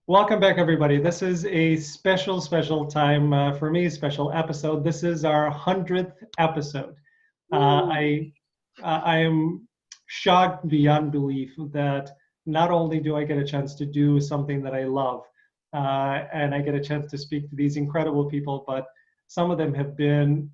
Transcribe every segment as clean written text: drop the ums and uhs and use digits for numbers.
Welcome back, everybody. This is a special time for me, special episode. This is our 100th episode. I am shocked beyond belief that not only do I get a chance to do something that I love, and I get a chance to speak to these incredible people, but some of them have been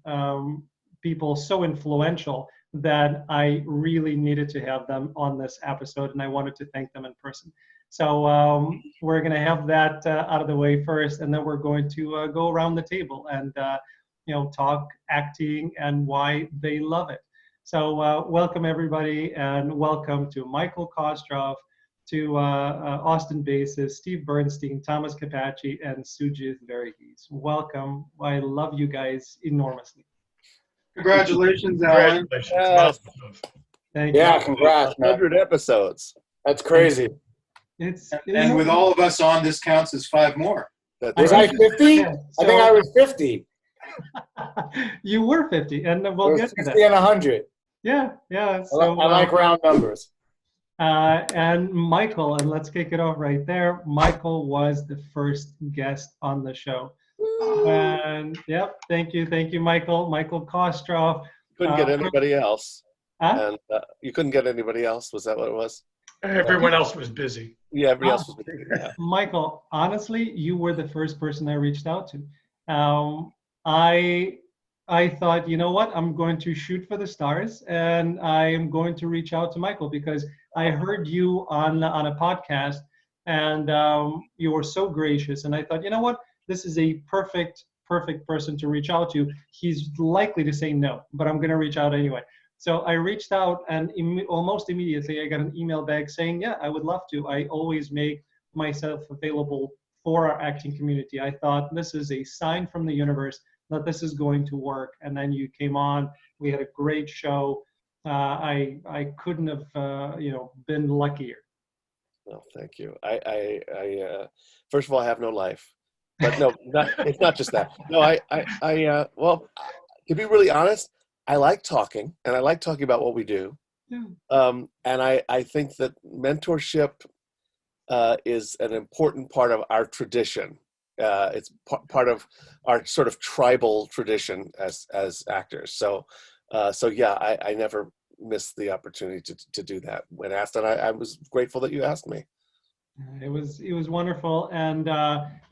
people so influential that I really needed to have them on this episode, and I wanted to thank them in person. So we're going to have that out of the way first, and then we're going to go around the table and talk acting and why they love it. So welcome everybody, and welcome to Michael Kostroff, to Austin Basis, Steve Bernstein, Thomas Capacci, and Sugith Varughese. Welcome. I love you guys enormously. Congratulations, Alan. Congratulations. Thank you. Yeah, congrats, man. 100 episodes. That's crazy. And with all of us on, this counts as 5 more. Was I 50? Yeah, I think I was 50. You were 50, and It we'll was get to 60 that. and 100. Yeah. I like round numbers. And Michael, and let's kick it off right there. Michael was the first guest on the show. And yep, thank you, Michael. Michael Kostroff. Couldn't get anybody else. Huh? And you couldn't get anybody else. Was that what it was? Everyone else was busy. Yeah, everybody else was busy. Yeah. Michael, honestly, you were the first person I reached out to. I thought, you know what, I'm going to shoot for the stars, and I am going to reach out to Michael because I heard you on a podcast, and you were so gracious, and I thought, you know what, this is a perfect person to reach out to. He's likely to say no, but I'm going to reach out anyway. So I reached out, and almost immediately I got an email back saying, yeah, I would love to. I always make myself available for our acting community. I thought this is a sign from the universe that this is going to work. And then you came on. We had a great show. I couldn't have been luckier. No, thank you. I first of all, I have no life, but no, it's not just that. No, well, to be really honest, I like talking, and I like talking about what we do. Yeah. And I think that mentorship is an important part of our tradition. It's part of our sort of tribal tradition as actors. So yeah, I never missed the opportunity to do that when asked, and I was grateful that you asked me. It was wonderful, and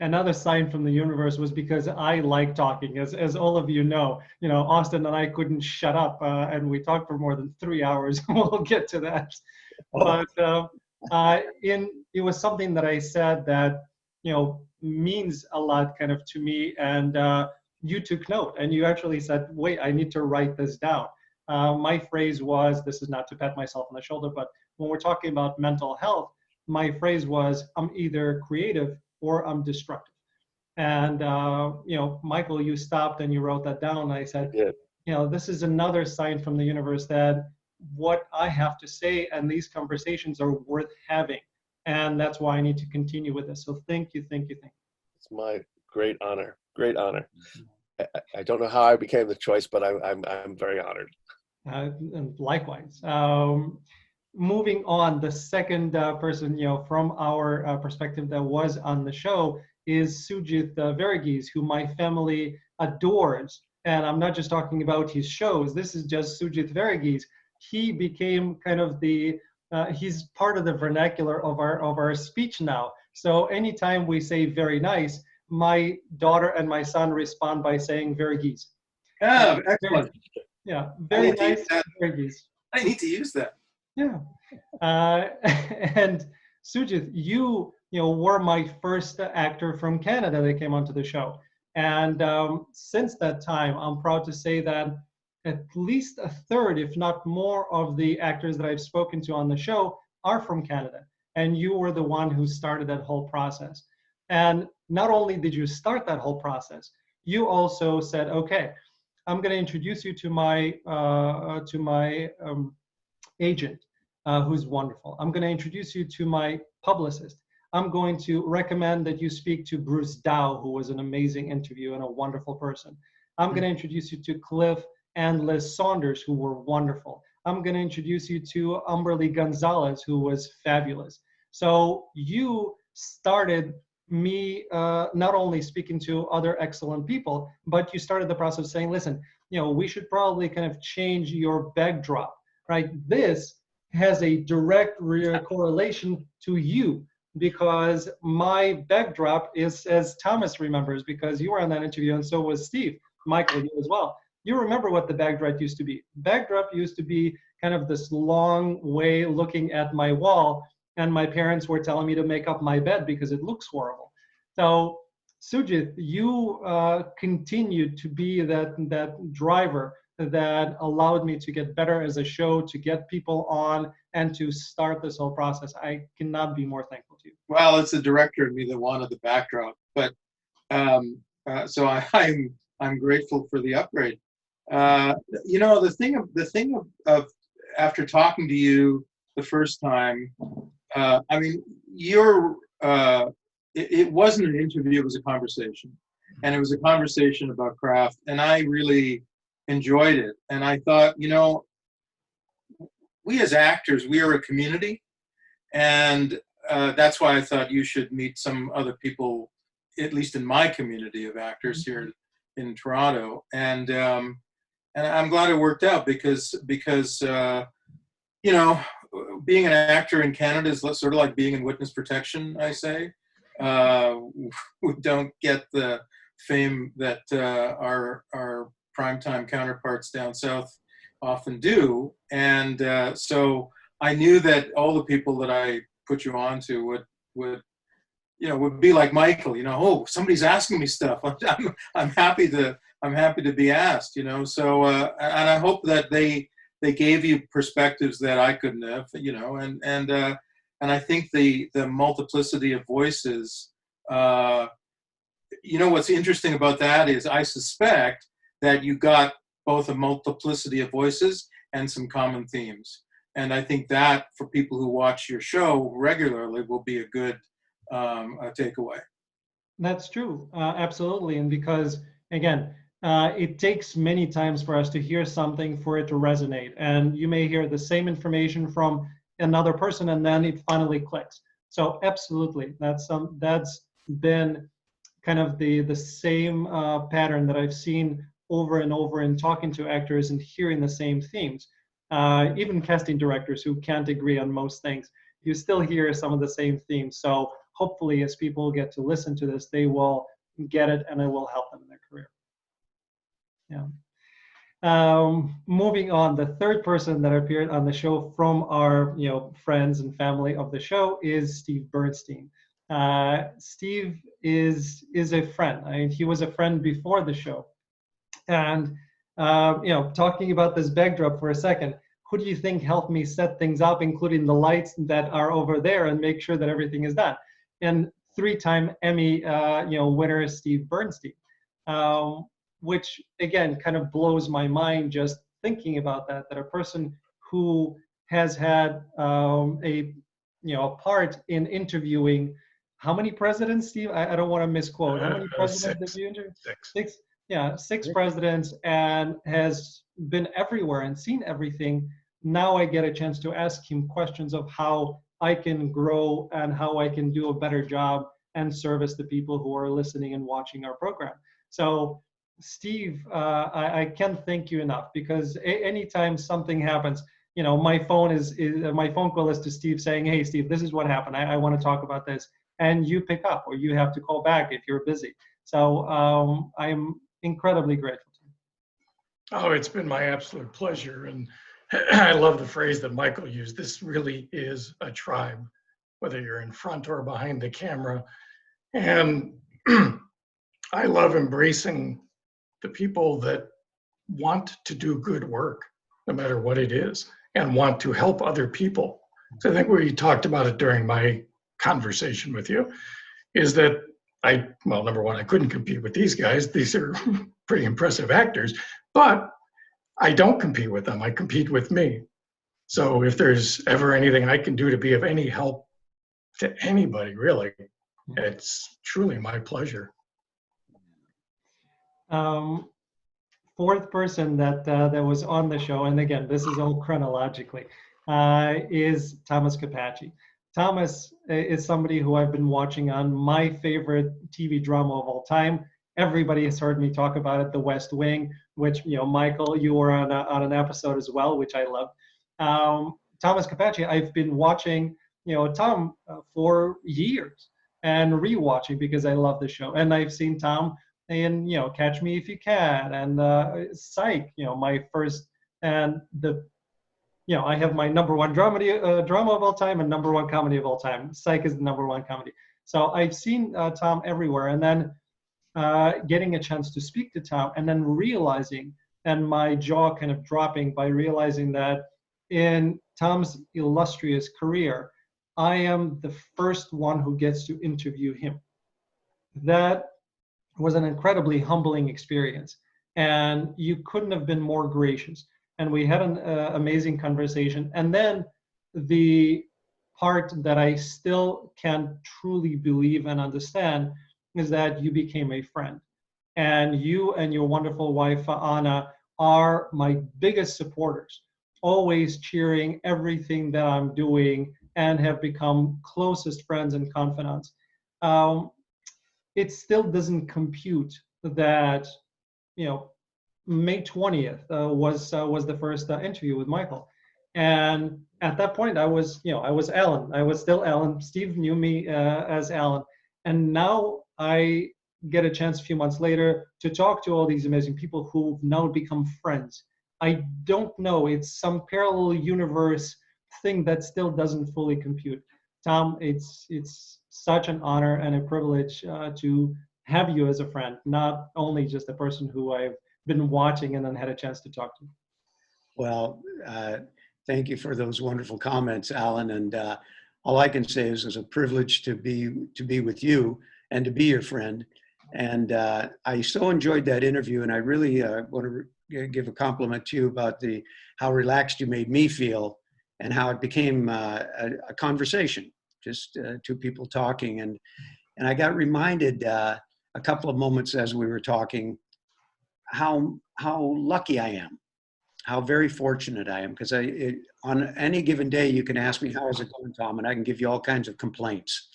another sign from the universe was because I like talking, as all of you know. Austin and I couldn't shut up, and we talked for more than 3 hours. We'll get to that, but it was something that I said that means a lot kind of to me, and you took note, and you actually said, wait, I need to write this down. My phrase was, this is not to pat myself on the shoulder, but when we're talking about mental health, my phrase was, I'm either creative or I'm destructive. And, Michael, you stopped and you wrote that down. And I said, this is another sign from the universe that what I have to say and these conversations are worth having. And that's why I need to continue with this. So thank you. It's my great honor. I don't know how I became the choice, but I'm very honored. And likewise. Moving on, the second person, from our perspective that was on the show is Sujit Varghese, who my family adores. And I'm not just talking about his shows. This is just Sujit Varghese. He became kind of he's part of the vernacular of our speech now. So anytime we say very nice, my daughter and my son respond by saying Varghese. Yeah, excellent. Yeah, very nice, Varghese. I need to use that. Yeah, and Sujit, you were my first actor from Canada that came onto the show, and since that time, I'm proud to say that at least a third, if not more, of the actors that I've spoken to on the show are from Canada, and you were the one who started that whole process. And not only did you start that whole process, you also said, okay, I'm going to introduce you to my agent, who's wonderful. I'm going to introduce you to my publicist. I'm going to recommend that you speak to Bruce Dow, who was an amazing interview and a wonderful person. I'm going to introduce you to Cliff and Liz Saunders, who were wonderful. I'm going to introduce you to Umberly Gonzalez, who was fabulous. So you started me not only speaking to other excellent people, but you started the process of saying, listen, we should probably kind of change your backdrop, right? This has a direct correlation to you, because my backdrop is, as Thomas remembers, because you were on that interview and so was Steve, Michael, you as well. You remember what the backdrop used to be. Backdrop used to be kind of this long way looking at my wall, and my parents were telling me to make up my bed because it looks horrible. So Sujit, you continued to be that driver that allowed me to get better as a show, to get people on, and to start this whole process. I cannot be more thankful to you. Well, it's the director in me that wanted the backdrop, but so I'm grateful for the upgrade. The thing of after talking to you the first time, I mean, it wasn't an interview, it was a conversation. And it was a conversation about craft, and I really enjoyed it. And I thought, we as actors, we are a community, and that's why I thought you should meet some other people, at least in my community of actors here in Toronto. And I'm glad it worked out because being an actor in Canada is sort of like being in witness protection, I say. We don't get the fame that our primetime counterparts down south often do. And so I knew that all the people that I put you on to would be like Michael, oh, somebody's asking me stuff. I'm happy to be asked, so, and I hope that they gave you perspectives that I couldn't have, and I think the multiplicity of voices, what's interesting about that is I suspect that you got both a multiplicity of voices and some common themes. And I think that for people who watch your show regularly will be a good takeaway. That's true, absolutely. And because, again, it takes many times for us to hear something for it to resonate. And you may hear the same information from another person and then it finally clicks. So absolutely, that's been kind of the same pattern that I've seen over and over in talking to actors and hearing the same themes. Even casting directors who can't agree on most things, you still hear some of the same themes. So hopefully as people get to listen to this, they will get it and it will help them in their career. Yeah. Moving on, the third person that appeared on the show from our friends and family of the show is Steve Bernstein. Steve is a friend. I mean, he was a friend before the show. And talking about this backdrop for a second, who do you think helped me set things up, including the lights that are over there, and make sure that everything is done? And 3-time Emmy winner Steve Bernstein. Which again kind of blows my mind just thinking about that a person who has had a part in interviewing how many presidents, Steve? I don't want to misquote. How many presidents did you interview? Six. Yeah, 6 presidents, and has been everywhere and seen everything. Now I get a chance to ask him questions of how I can grow and how I can do a better job and service the people who are listening and watching our program. So Steve, I can't thank you enough, because anytime something happens, my phone call is to Steve saying, hey, Steve, this is what happened. I want to talk about this. And you pick up, or you have to call back if you're busy. So I'm incredibly grateful to you. Oh, it's been my absolute pleasure. And I love the phrase that Michael used. This really is a tribe, whether you're in front or behind the camera. And I love embracing the people that want to do good work, no matter what it is, and want to help other people. So I think we talked about it during my conversation with you, is that number one, I couldn't compete with these guys. These are pretty impressive actors, but I don't compete with them. I compete with me. So if there's ever anything I can do to be of any help to anybody, really, it's truly my pleasure. Fourth person that was on the show, and again, this is all chronologically, is Thomas Capacci. Thomas is somebody who I've been watching on my favorite TV drama of all time. Everybody has heard me talk about it, The West Wing, which, Michael, you were on an episode as well, which I loved. Thomas Capacci, I've been watching, Tom for years and rewatching because I love the show. And I've seen Tom in, Catch Me If You Can and Psych, my first, and I have my number one drama of all time and number one comedy of all time. Psych is the number one comedy. So I've seen Tom everywhere, and then getting a chance to speak to Tom, and then realizing, and my jaw kind of dropping by realizing that in Tom's illustrious career, I am the first one who gets to interview him. That was an incredibly humbling experience, and you couldn't have been more gracious. And we had an amazing conversation. And then the part that I still can't truly believe and understand is that you became a friend. And you and your wonderful wife, Anna, are my biggest supporters, always cheering everything that I'm doing and have become closest friends and confidants. It still doesn't compute that, May 20th was the first interview with Michael. And at that point, I was Alan. I was still Alan. Steve knew me as Alan. And now I get a chance a few months later to talk to all these amazing people who've now become friends. I don't know, it's some parallel universe thing that still doesn't fully compute. Tom, it's such an honor and a privilege to have you as a friend, not only just a person who I've been watching and then had a chance to talk to. Well, thank you for those wonderful comments, Alan. And all I can say is it's a privilege to be with you and to be your friend. And I so enjoyed that interview, and I really want to give a compliment to you about how relaxed you made me feel, and how it became a conversation, just two people talking. And I got reminded a couple of moments as we were talking how lucky I am, how very fortunate I am, because on any given day you can ask me, how is it going, Tom, and I can give you all kinds of complaints.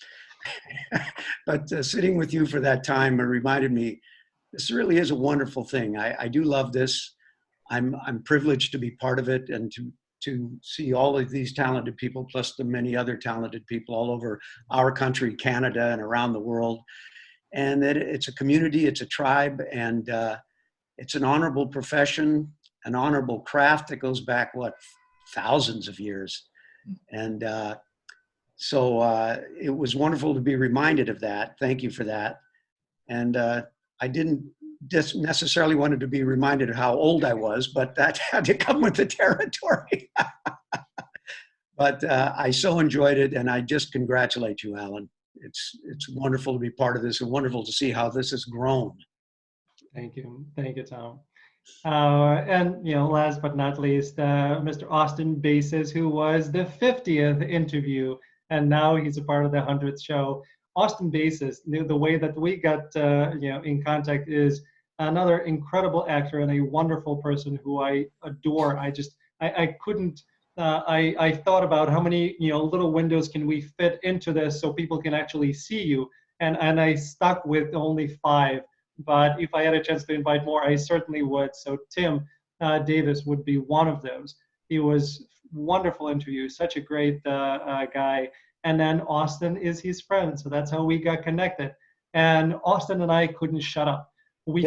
But sitting with you for that time, it reminded me this really is a wonderful thing. I do love this. I'm privileged to be part of it, and to see all of these talented people, plus the many other talented people all over our country, Canada, and around the world. And that it's a community, it's a tribe, and it's an honorable profession, an honorable craft that goes back, thousands of years. And so it was wonderful to be reminded of that. Thank you for that. And I didn't just necessarily wanted to be reminded of how old I was, but that had to come with the territory. But I so enjoyed it, and I just congratulate you, Alan. It's wonderful to be part of this, and wonderful to see how this has grown. Thank you, Tom. And last but not least, Mr. Austin Bases, who was the 50th interview, and now he's a part of the 100th show. Austin Bases, the way that we got in contact is another incredible actor and a wonderful person who I adore. I couldn't. I thought about how many little windows can we fit into this so people can actually see you, and I stuck with only 5. But if I had a chance to invite more, I certainly would. So Tim Davis would be one of those. He was wonderful interview, such a great guy. And then Austin is his friend, so that's how we got connected. And Austin and I couldn't shut up. We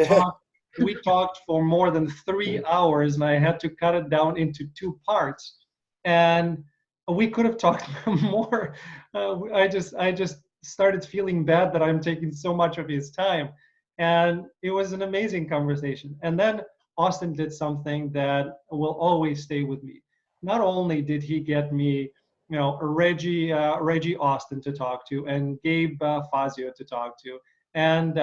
talked for more than 3 hours, and I had to cut it down into 2 parts. And we could have talked more. I just started feeling bad that I'm taking so much of his time. And it was an amazing conversation. And then Austin did something that will always stay with me. Not only did he get me, Reggie Austin to talk to, and Gabe Fazio to talk to, and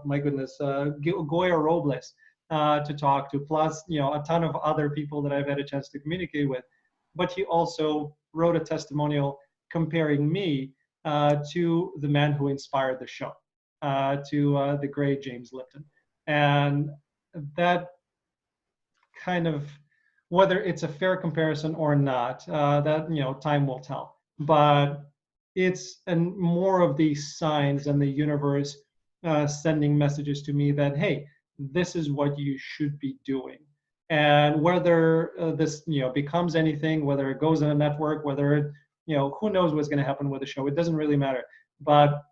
my goodness, Goya Robles to talk to, plus a ton of other people that I've had a chance to communicate with. But he also wrote a testimonial comparing me to the man who inspired the show. To the great James Lipton. And that kind of, whether it's a fair comparison or not, that time will tell. But it's and more of these signs and the universe sending messages to me that, hey, this is what you should be doing. And whether this becomes anything, whether it goes in a network, whether it who knows what's going to happen with the show, it doesn't really matter. But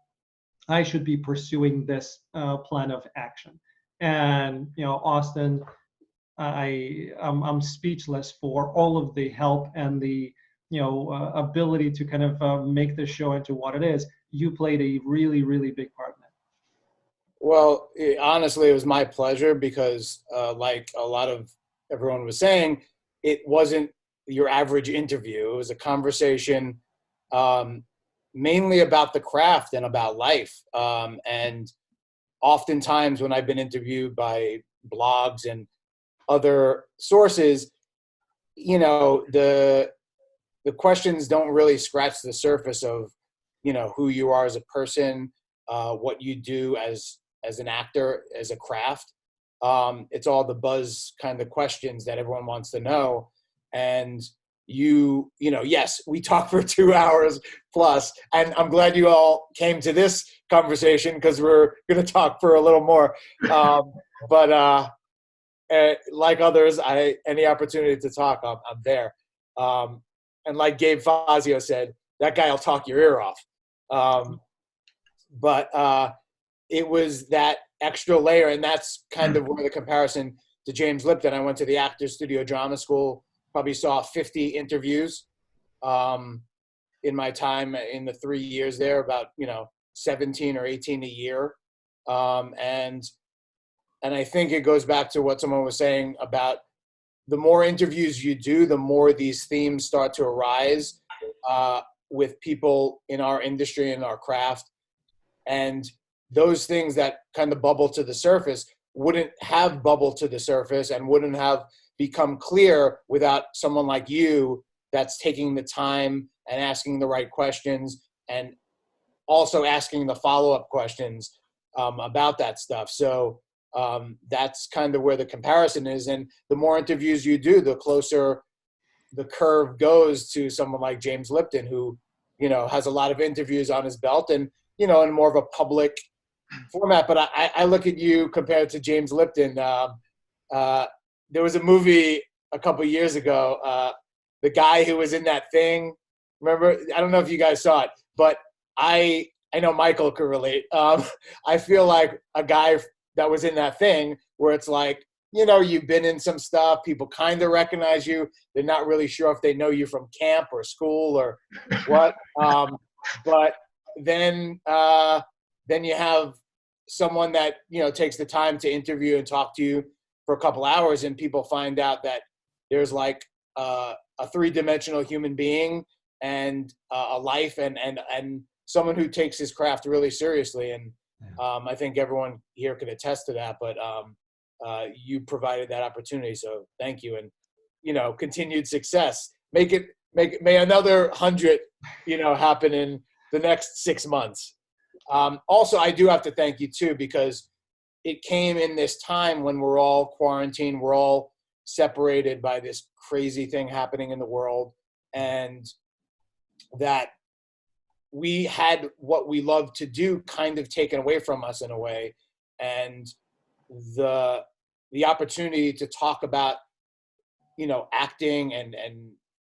I should be pursuing this plan of action. And Austin, I'm speechless for all of the help and the ability to kind of make this show into what it is. You played a really, really big part in it. Well, honestly, it was my pleasure because, like a lot of everyone was saying, it wasn't your average interview. It was a conversation mainly about the craft and about life. And oftentimes when I've been interviewed by blogs and other sources, the questions don't really scratch the surface of, who you are as a person, what you do as an actor, as a craft. It's all the buzz kind of questions that everyone wants to know. And yes, we talked for 2 hours plus, and I'm glad you all came to this conversation because we're going to talk for a little more. But like others, any opportunity to talk, I'm there. And like Gabe Fazio said, that guy will talk your ear off. But it was that extra layer, and that's kind of where the comparison to James Lipton. I went to the Actors Studio Drama School, probably saw 50 interviews in my time in the 3 years there, about 17 or 18 a year. And I think it goes back to what someone was saying about the more interviews you do, the more these themes start to arise with people in our industry and our craft. And those things that kind of bubble to the surface wouldn't have bubbled to the surface and wouldn't have become clear without someone like you that's taking the time and asking the right questions and also asking the follow-up questions about that stuff. So that's kind of where the comparison is. And the more interviews you do, the closer the curve goes to someone like James Lipton, who, has a lot of interviews on his belt and, in more of a public format. But I look at you compared to James Lipton. There was a movie a couple years ago, the guy who was in that thing. Remember? I don't know if you guys saw it, but I know Michael could relate. I feel like a guy that was in that thing where it's like, you've been in some stuff, people kind of recognize you. They're not really sure if they know you from camp or school or what. But then you have someone that, takes the time to interview and talk to you for a couple hours, and people find out that there's like a three-dimensional human being and a life and someone who takes his craft really seriously. And I think everyone here can attest to that, but you provided that opportunity. So thank you. And, continued success. May another 100, happen in the next 6 months. Also, I do have to thank you too, because it came in this time when we're all quarantined, we're all separated by this crazy thing happening in the world, and that we had what we love to do kind of taken away from us in a way. And the opportunity to talk about, acting and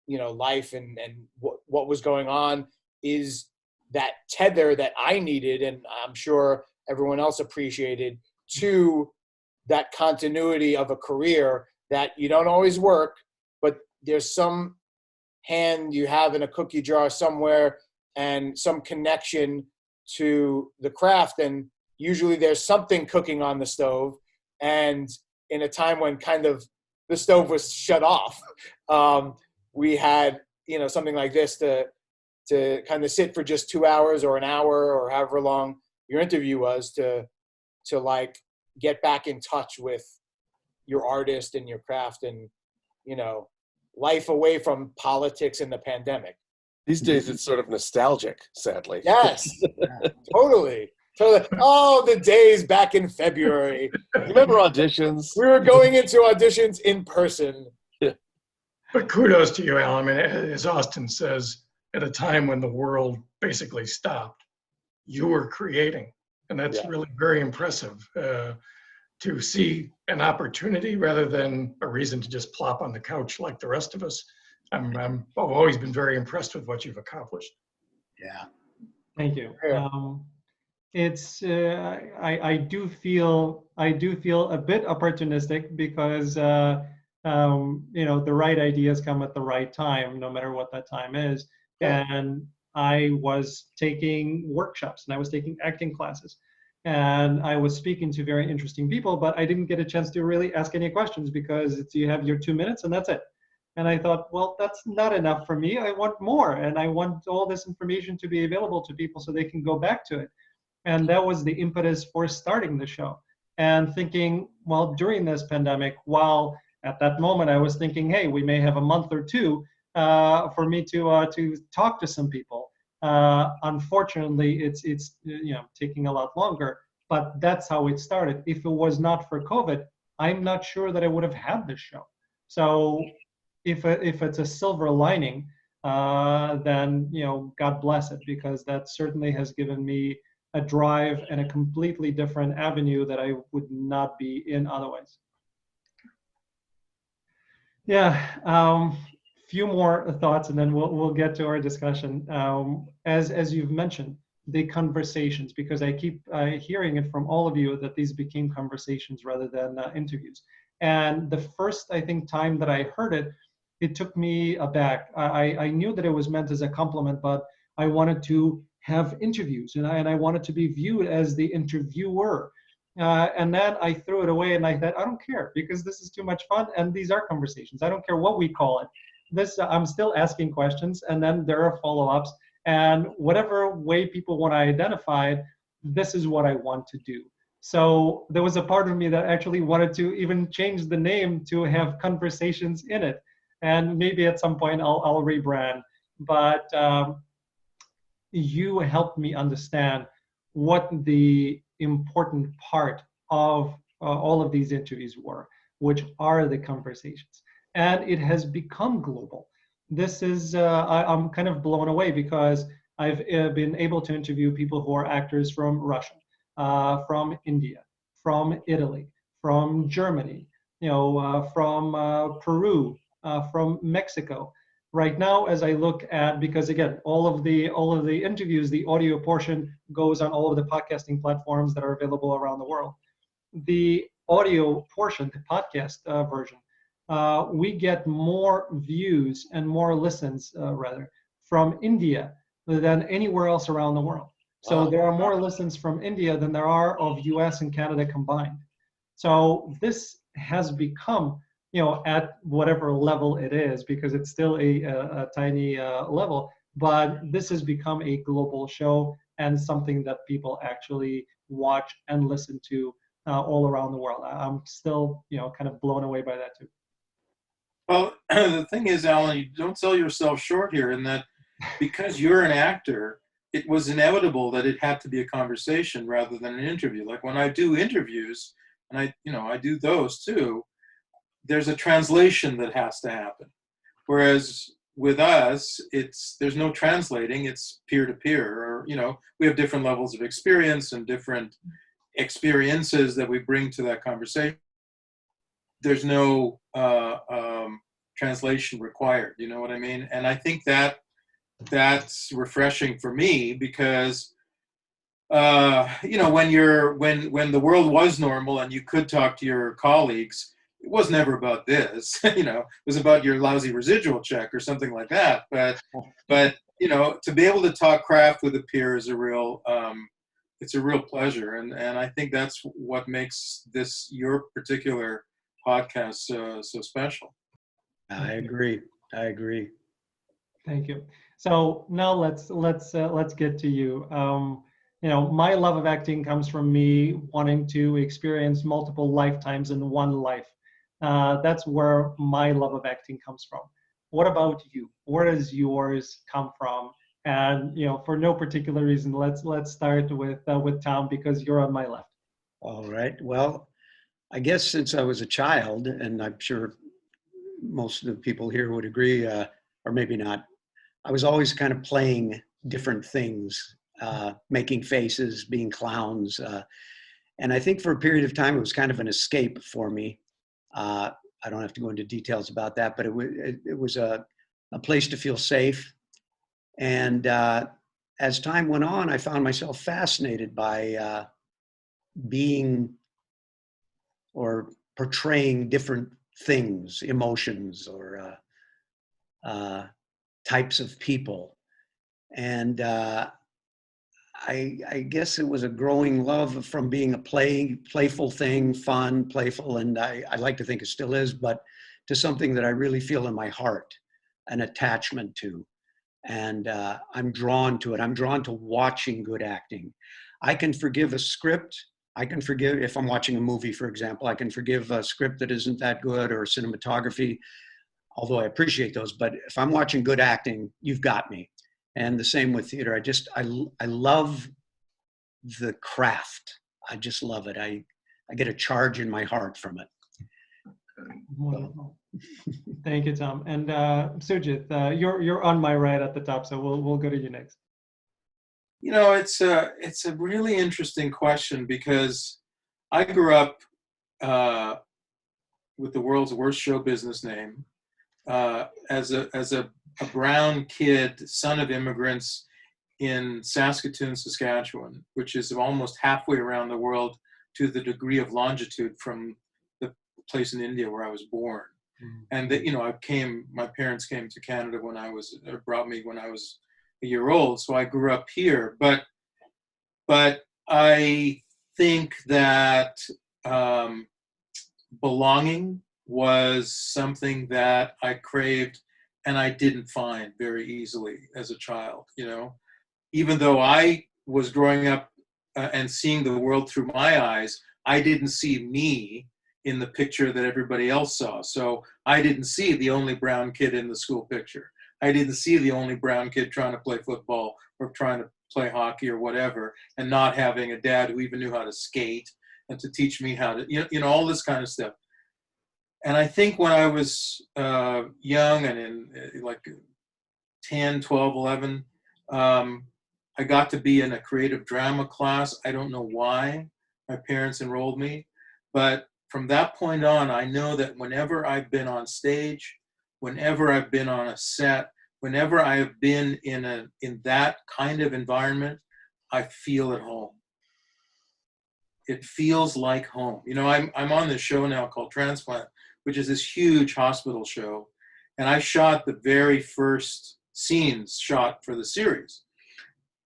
life and what was going on is that tether that I needed, and I'm sure everyone else appreciated, to that continuity of a career that you don't always work, but there's some hand you have in a cookie jar somewhere and some connection to the craft. And usually there's something cooking on the stove. And in a time when kind of the stove was shut off, we had, something like this to kind of sit for just 2 hours or an hour or however long your interview was to like get back in touch with your artist and your craft and, life away from politics and the pandemic. These days it's sort of nostalgic, sadly. Yes, totally. Oh, the days back in February. Remember auditions? We were going into auditions in person. But kudos to you, Alan. I mean, as Austin says, at a time when the world basically stopped, you were creating. And that's Yeah. really very impressive to see an opportunity rather than a reason to just plop on the couch like the rest of us. I've always been very impressed with what you've accomplished. Yeah. Thank you. Yeah. It's I do feel a bit opportunistic because the right ideas come at the right time, no matter what that time is. Yeah. And I was taking workshops and I was taking acting classes, and I was speaking to very interesting people, but I didn't get a chance to really ask any questions because you have your 2 minutes and that's it. And I thought, well, that's not enough for me. I want more, and I want all this information to be available to people so they can go back to it. And that was the impetus for starting the show. And thinking, well, during this pandemic, while at that moment I was thinking, hey, we may have a month or two for me to talk to some people. Unfortunately, it's taking a lot longer. But that's how it started. If it was not for COVID, I'm not sure that I would have had this show. So if it's a silver lining, then God bless it, because that certainly has given me a drive and a completely different avenue that I would not be in otherwise. Yeah, few more thoughts, and then we'll get to our discussion. As you've mentioned, the conversations, because I keep hearing it from all of you that these became conversations rather than interviews. And the first, I think, time that I heard it, it took me aback. I knew that it was meant as a compliment, but I wanted to have interviews, and I wanted to be viewed as the interviewer. And then I threw it away, and I thought, I don't care, because this is too much fun, and these are conversations. I don't care what we call it. I'm still asking questions, and then there are follow-ups, and whatever way people want to identify it, this is what I want to do. So there was a part of me that actually wanted to even change the name to have conversations in it. And maybe at some point I'll rebrand. But you helped me understand what the important part of all of these interviews were, which are the conversations. And it has become global. This is, I'm kind of blown away, because I've been able to interview people who are actors from Russia, from India, from Italy, from Germany, from Peru, from Mexico. Right now, as I look at, because again, all of the interviews, the audio portion goes on all of the podcasting platforms that are available around the world. The audio portion, the podcast version, we get more views and more listens, rather, from India than anywhere else around the world. So Wow. there are more listens from India than there are of US and Canada combined. So this has become, at whatever level it is, because it's still a tiny level, but this has become a global show and something that people actually watch and listen to all around the world. I'm still, kind of blown away by that too. Well, the thing is, Alan, you don't sell yourself short here, in that because you're an actor, it was inevitable that it had to be a conversation rather than an interview. Like when I do interviews, and I do those too, there's a translation that has to happen. Whereas with us, there's no translating, it's peer-to-peer, or, we have different levels of experience and different experiences that we bring to that conversation. There's no translation required, you know what I mean? And I think that's refreshing for me, because when the world was normal and you could talk to your colleagues, it was never about this. It was about your lousy residual check or something like that. But to be able to talk craft with a peer is it's a real pleasure, and I think that's what makes your particular podcast so special. I agree. Thank you. So now let's get to you. My love of acting comes from me wanting to experience multiple lifetimes in one life. That's where my love of acting comes from. What about you? Where does yours come from? And for no particular reason, let's start with Tom, because you're on my left. All right. Well, I guess since I was a child, and I'm sure most of the people here would agree, or maybe not, I was always kind of playing different things, making faces, being clowns. And I think for a period of time, it was kind of an escape for me. I don't have to go into details about that, but it was a place to feel safe. And as time went on, I found myself fascinated by being or portraying different things, emotions, or types of people. And I guess it was a growing love from being a playful thing, fun, playful, and I like to think it still is, but to something that I really feel in my heart, an attachment to. And I'm drawn to it. I'm drawn to watching good acting. I can forgive a script. I can forgive, if I'm watching a movie, for example, I can forgive a script that isn't that good or cinematography, although I appreciate those. But if I'm watching good acting, you've got me. And the same with theater. I love the craft. I just love it. I get a charge in my heart from it. Wonderful. Thank you, Tom. And Sujit, you're on my right at the top, so we'll go to you next. You know, it's a really interesting question because I grew up with the world's worst show business name as a brown kid, son of immigrants in Saskatoon, Saskatchewan, which is almost halfway around the world to the degree of longitude from the place in India where I was born. And that, you know, my parents came to Canada brought me when I was a year old. So I grew up here, but I think that belonging was something that I craved and I didn't find very easily as a child, you know, even though I was growing up and seeing the world through my eyes, I didn't see me in the picture that everybody else saw. So I didn't see the only brown kid in the school picture. I didn't see the only brown kid trying to play football or trying to play hockey or whatever, and not having a dad who even knew how to skate and to teach me how to, you know, all this kind of stuff. And I think when I was young and in like 10, 12, 11, I got to be in a creative drama class. I don't know why my parents enrolled me, but from that point on, I know that whenever I've been on stage, whenever I've been on a set, whenever I have been in that kind of environment, I feel at home. It feels like home. You know, I'm on this show now called Transplant, which is this huge hospital show, and I shot the very first scenes shot for the series.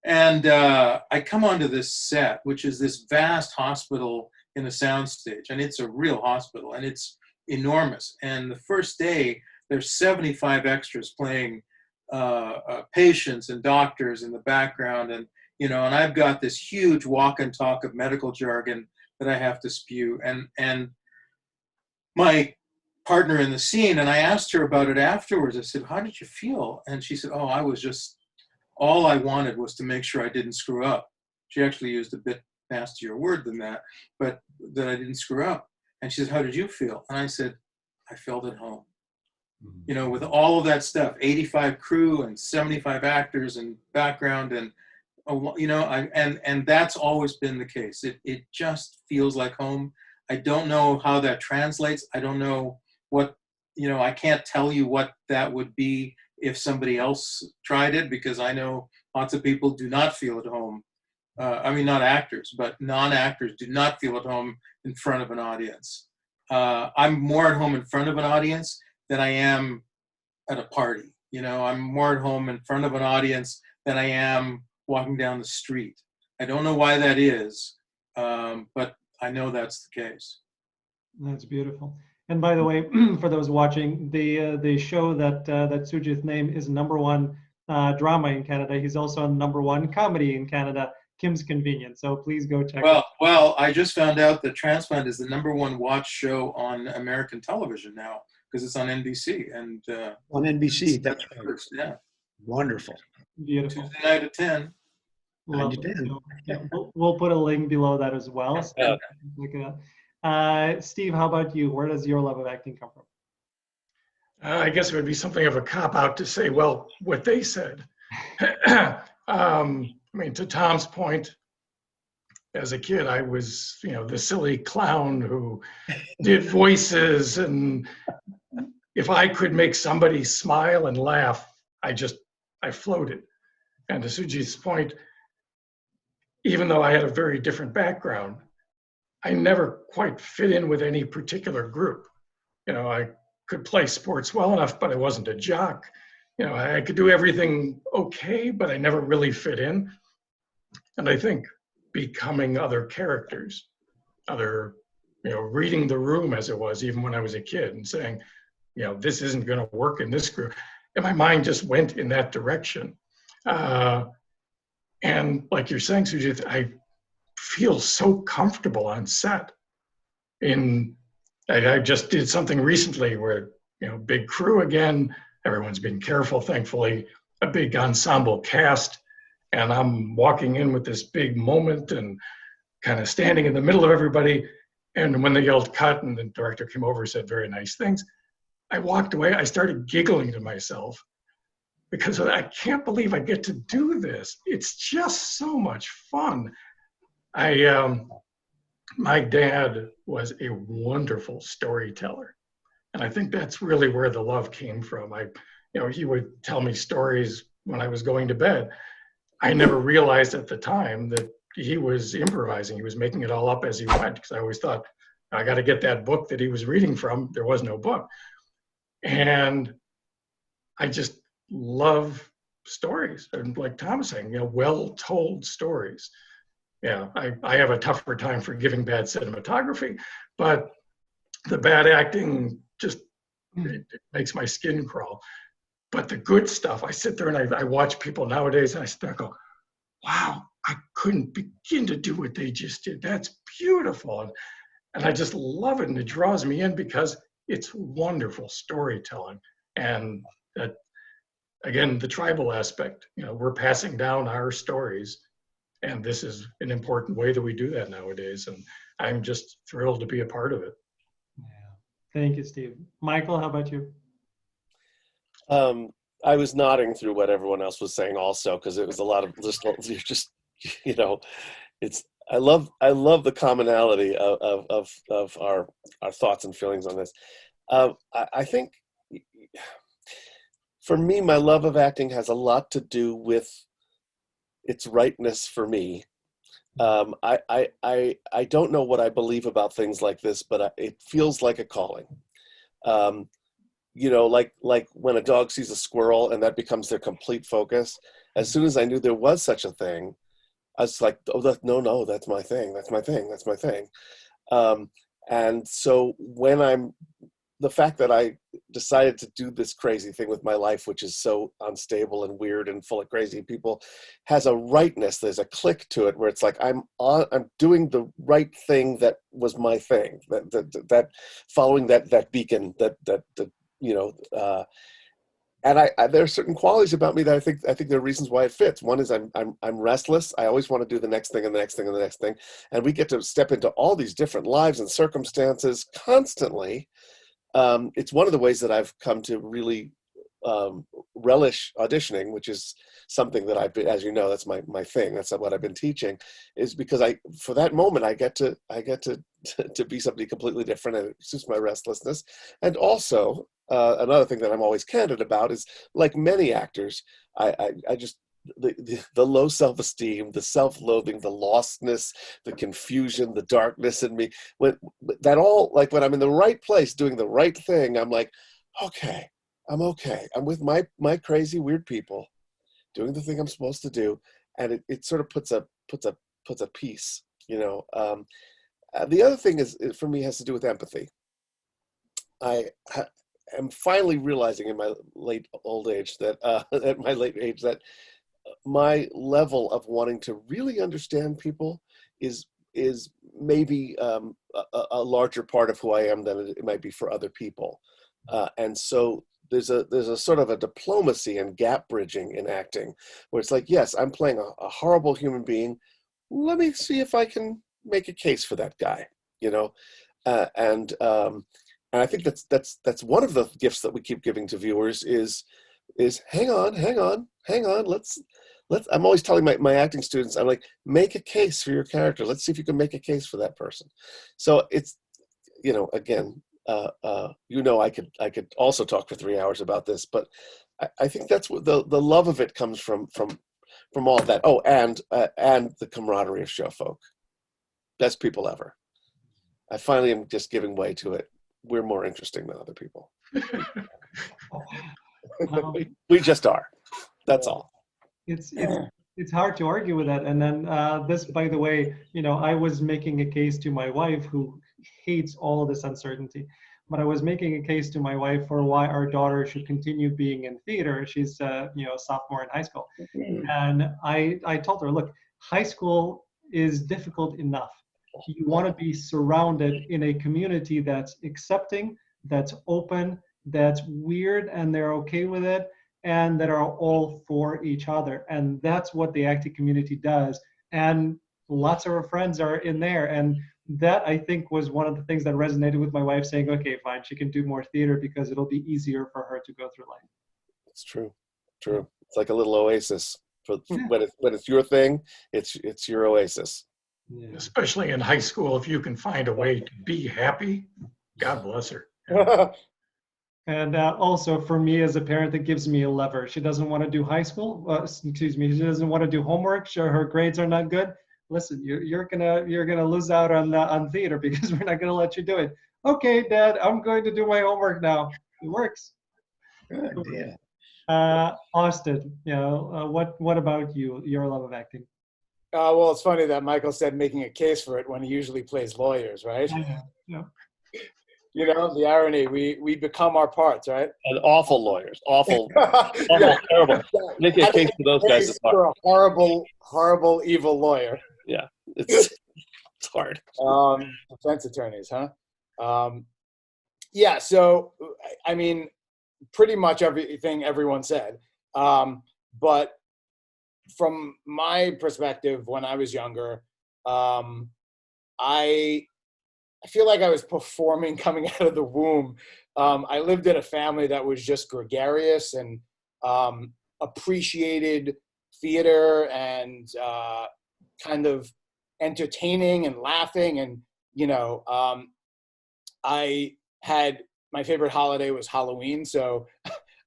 And I come onto this set, which is this vast hospital in a soundstage, and it's a real hospital, and it's enormous. And the first day, there's 75 extras playing patients and doctors in the background, and you know, and I've got this huge walk and talk of medical jargon that I have to spew. And my partner in the scene, and I asked her about it afterwards. I said, "How did you feel?" And she said, "Oh, all I wanted was to make sure I didn't screw up." She actually used a bit nastier word than that, but that I didn't screw up. And she said, "How did you feel?" And I said, "I felt at home." You know, with all of that stuff, 85 crew and 75 actors and background, and you know, and that's always been the case. It just feels like home. I don't know how that translates. I don't know what, you know, I can't tell you what that would be if somebody else tried it, because I know lots of people do not feel at home. I mean, not actors, but non-actors do not feel at home in front of an audience. I'm more at home in front of an audience than I am at a party. You know, I'm more at home in front of an audience than I am walking down the street. I don't know why that is, but I know that's the case. That's beautiful. And by the way, for those watching, the show that Sujit's name is #1 drama in Canada. He's also #1 comedy in Canada, Kim's Convenience. So please go check it out. Well, I just found out that Transplant is the #1 watch show on American television now, because it's on NBC. And On NBC, that's right. Yeah. Wonderful. Beautiful. Tuesday night at 10. Lovely. 9 to 10. So, yeah, we'll put a link below that as well. So Yeah. look it up. Steve, how about you? Where does your love of acting come from? I guess it would be something of a cop-out to say, well, what they said. I mean, to Tom's point, as a kid, I was, the silly clown who did voices, and if I could make somebody smile and laugh, I floated. And to Sujit's point, even though I had a very different background, I never quite fit in with any particular group. I could play sports well enough, but I wasn't a jock. I could do everything okay, but I never really fit in. And I think becoming other characters, reading the room as it was, even when I was a kid, and saying, this isn't going to work in this group. And my mind just went in that direction. And like you're saying, Sujit, I feel so comfortable on set. I just did something recently where, big crew again, everyone's been careful, thankfully, a big ensemble cast. And I'm walking in with this big moment and kind of standing in the middle of everybody. And when they yelled cut and the director came over and said very nice things, I walked away. I started giggling to myself because I can't believe I get to do this. It's just so much fun. My dad was a wonderful storyteller. And I think that's really where the love came from. He would tell me stories when I was going to bed. I never realized at the time that he was improvising. He was making it all up as he went, because I always thought, I got to get that book that he was reading from. There was no book. And I just love stories. And like Tom was saying, well-told stories. Yeah, I have a tougher time forgiving bad cinematography, but the bad acting just it makes my skin crawl. But the good stuff, I sit there and I watch people nowadays and I sit there and go, wow, I couldn't begin to do what they just did. That's beautiful. And I just love it. And it draws me in because it's wonderful storytelling. And that, again, the tribal aspect, we're passing down our stories. And this is an important way that we do that nowadays. And I'm just thrilled to be a part of it. Yeah. Thank you, Steve. Michael, how about you? I was nodding through what everyone else was saying also, because it was a lot of just it's I love the commonality of our thoughts and feelings on this. I think for me, my love of acting has a lot to do with its rightness for me. I don't know what I believe about things like this, but it feels like a calling. Like when a dog sees a squirrel and that becomes their complete focus. As soon as I knew there was such a thing, I was like, oh, no, that's my thing. That's my thing. That's my thing. And so the fact that I decided to do this crazy thing with my life, which is so unstable and weird and full of crazy people, has a rightness. There's a click to it where it's like I'm doing the right thing that was my thing. That following that beacon and there are certain qualities about me that I think there are reasons why it fits. One is I'm restless. I always want to do the next thing and the next thing and the next thing, and we get to step into all these different lives and circumstances constantly. It's one of the ways that I've come to really relish auditioning, which is something that I've been, as you know, that's my thing. That's what I've been teaching, is because for that moment, I get to be somebody completely different, and it suits my restlessness. And also, another thing that I'm always candid about is, like many actors, I just, the low self-esteem, the self-loathing, the lostness, the confusion, the darkness in me, when I'm in the right place doing the right thing, I'm like, okay, I'm okay. I'm with my crazy, weird people doing the thing I'm supposed to do. And it sort of puts a peace, The other thing is, for me, has to do with empathy. I am finally realizing in my late age that my level of wanting to really understand people is maybe a larger part of who I am than it might be for other people. And so there's a sort of a diplomacy and gap bridging in acting where it's like, yes, I'm playing a horrible human being. Let me see if I can make a case for that guy, and I think that's one of the gifts that we keep giving to viewers is hang on. I'm always telling my acting students, I'm like, make a case for your character. Let's see if you can make a case for that person. So it's, again, I could also talk for 3 hours about this, but I think that's what the love of it comes from all of that. Oh, and the camaraderie of show folk. Best people ever. I finally am just giving way to it. We're more interesting than other people. We just are. That's all. It's hard to argue with that. And then this, by the way, I was making a case to my wife who hates all this uncertainty, but I was making a case to my wife for why our daughter should continue being in theater. She's a sophomore in high school, and I told her, look, high school is difficult enough. You want to be surrounded in a community that's accepting, that's open, that's weird, and they're okay with it, and that are all for each other. And that's what the acting community does. And lots of our friends are in there. And that, I think, was one of the things that resonated with my wife, saying, okay, fine, she can do more theater because it'll be easier for her to go through life. It's true. It's like a little oasis. When it's your thing, it's your oasis. Yeah. Especially in high school, if you can find a way to be happy, God bless her. And also for me as a parent, it gives me a lever. She doesn't want to do high school. She doesn't want to do homework. Sure, her grades are not good. Listen, you're gonna lose out on theater because we're not gonna let you do it. Okay, Dad, I'm going to do my homework now. It works. Good, yeah. Austin, what about you? Your love of acting? Well, it's funny that Michael said making a case for it when he usually plays lawyers, right? Yeah. The irony, we become our parts, right? And awful lawyers, awful, terrible. Make a case for those guys. It's For a horrible, horrible, evil lawyer. Yeah, it's hard. Defense attorneys, huh? Yeah. So, I mean, pretty much everything everyone said. But from my perspective, when I was younger, I feel like I was performing coming out of the womb. I lived in a family that was just gregarious and appreciated theater and kind of entertaining and laughing. And, I had, my favorite holiday was Halloween. So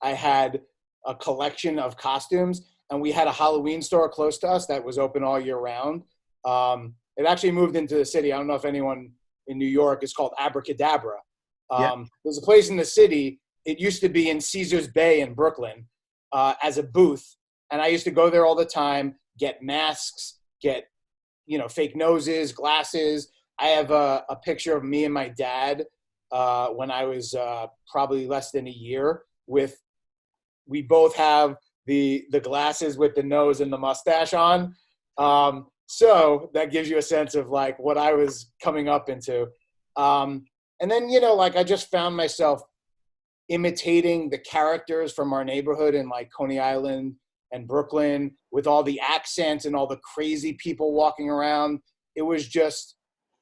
I had a collection of costumes, and we had a Halloween store close to us that was open all year round. It actually moved into the city. I don't know if anyone in New York is called Abracadabra. There's a place in the city. It used to be in Caesars Bay in Brooklyn as a booth. And I used to go there all the time, get masks, get, fake noses, glasses. I have a picture of me and my dad when I was probably less than a year we both have the glasses with the nose and the mustache on. So that gives you a sense of like what I was coming up into. And then, I just found myself imitating the characters from our neighborhood in like Coney Island and Brooklyn with all the accents and all the crazy people walking around. It was just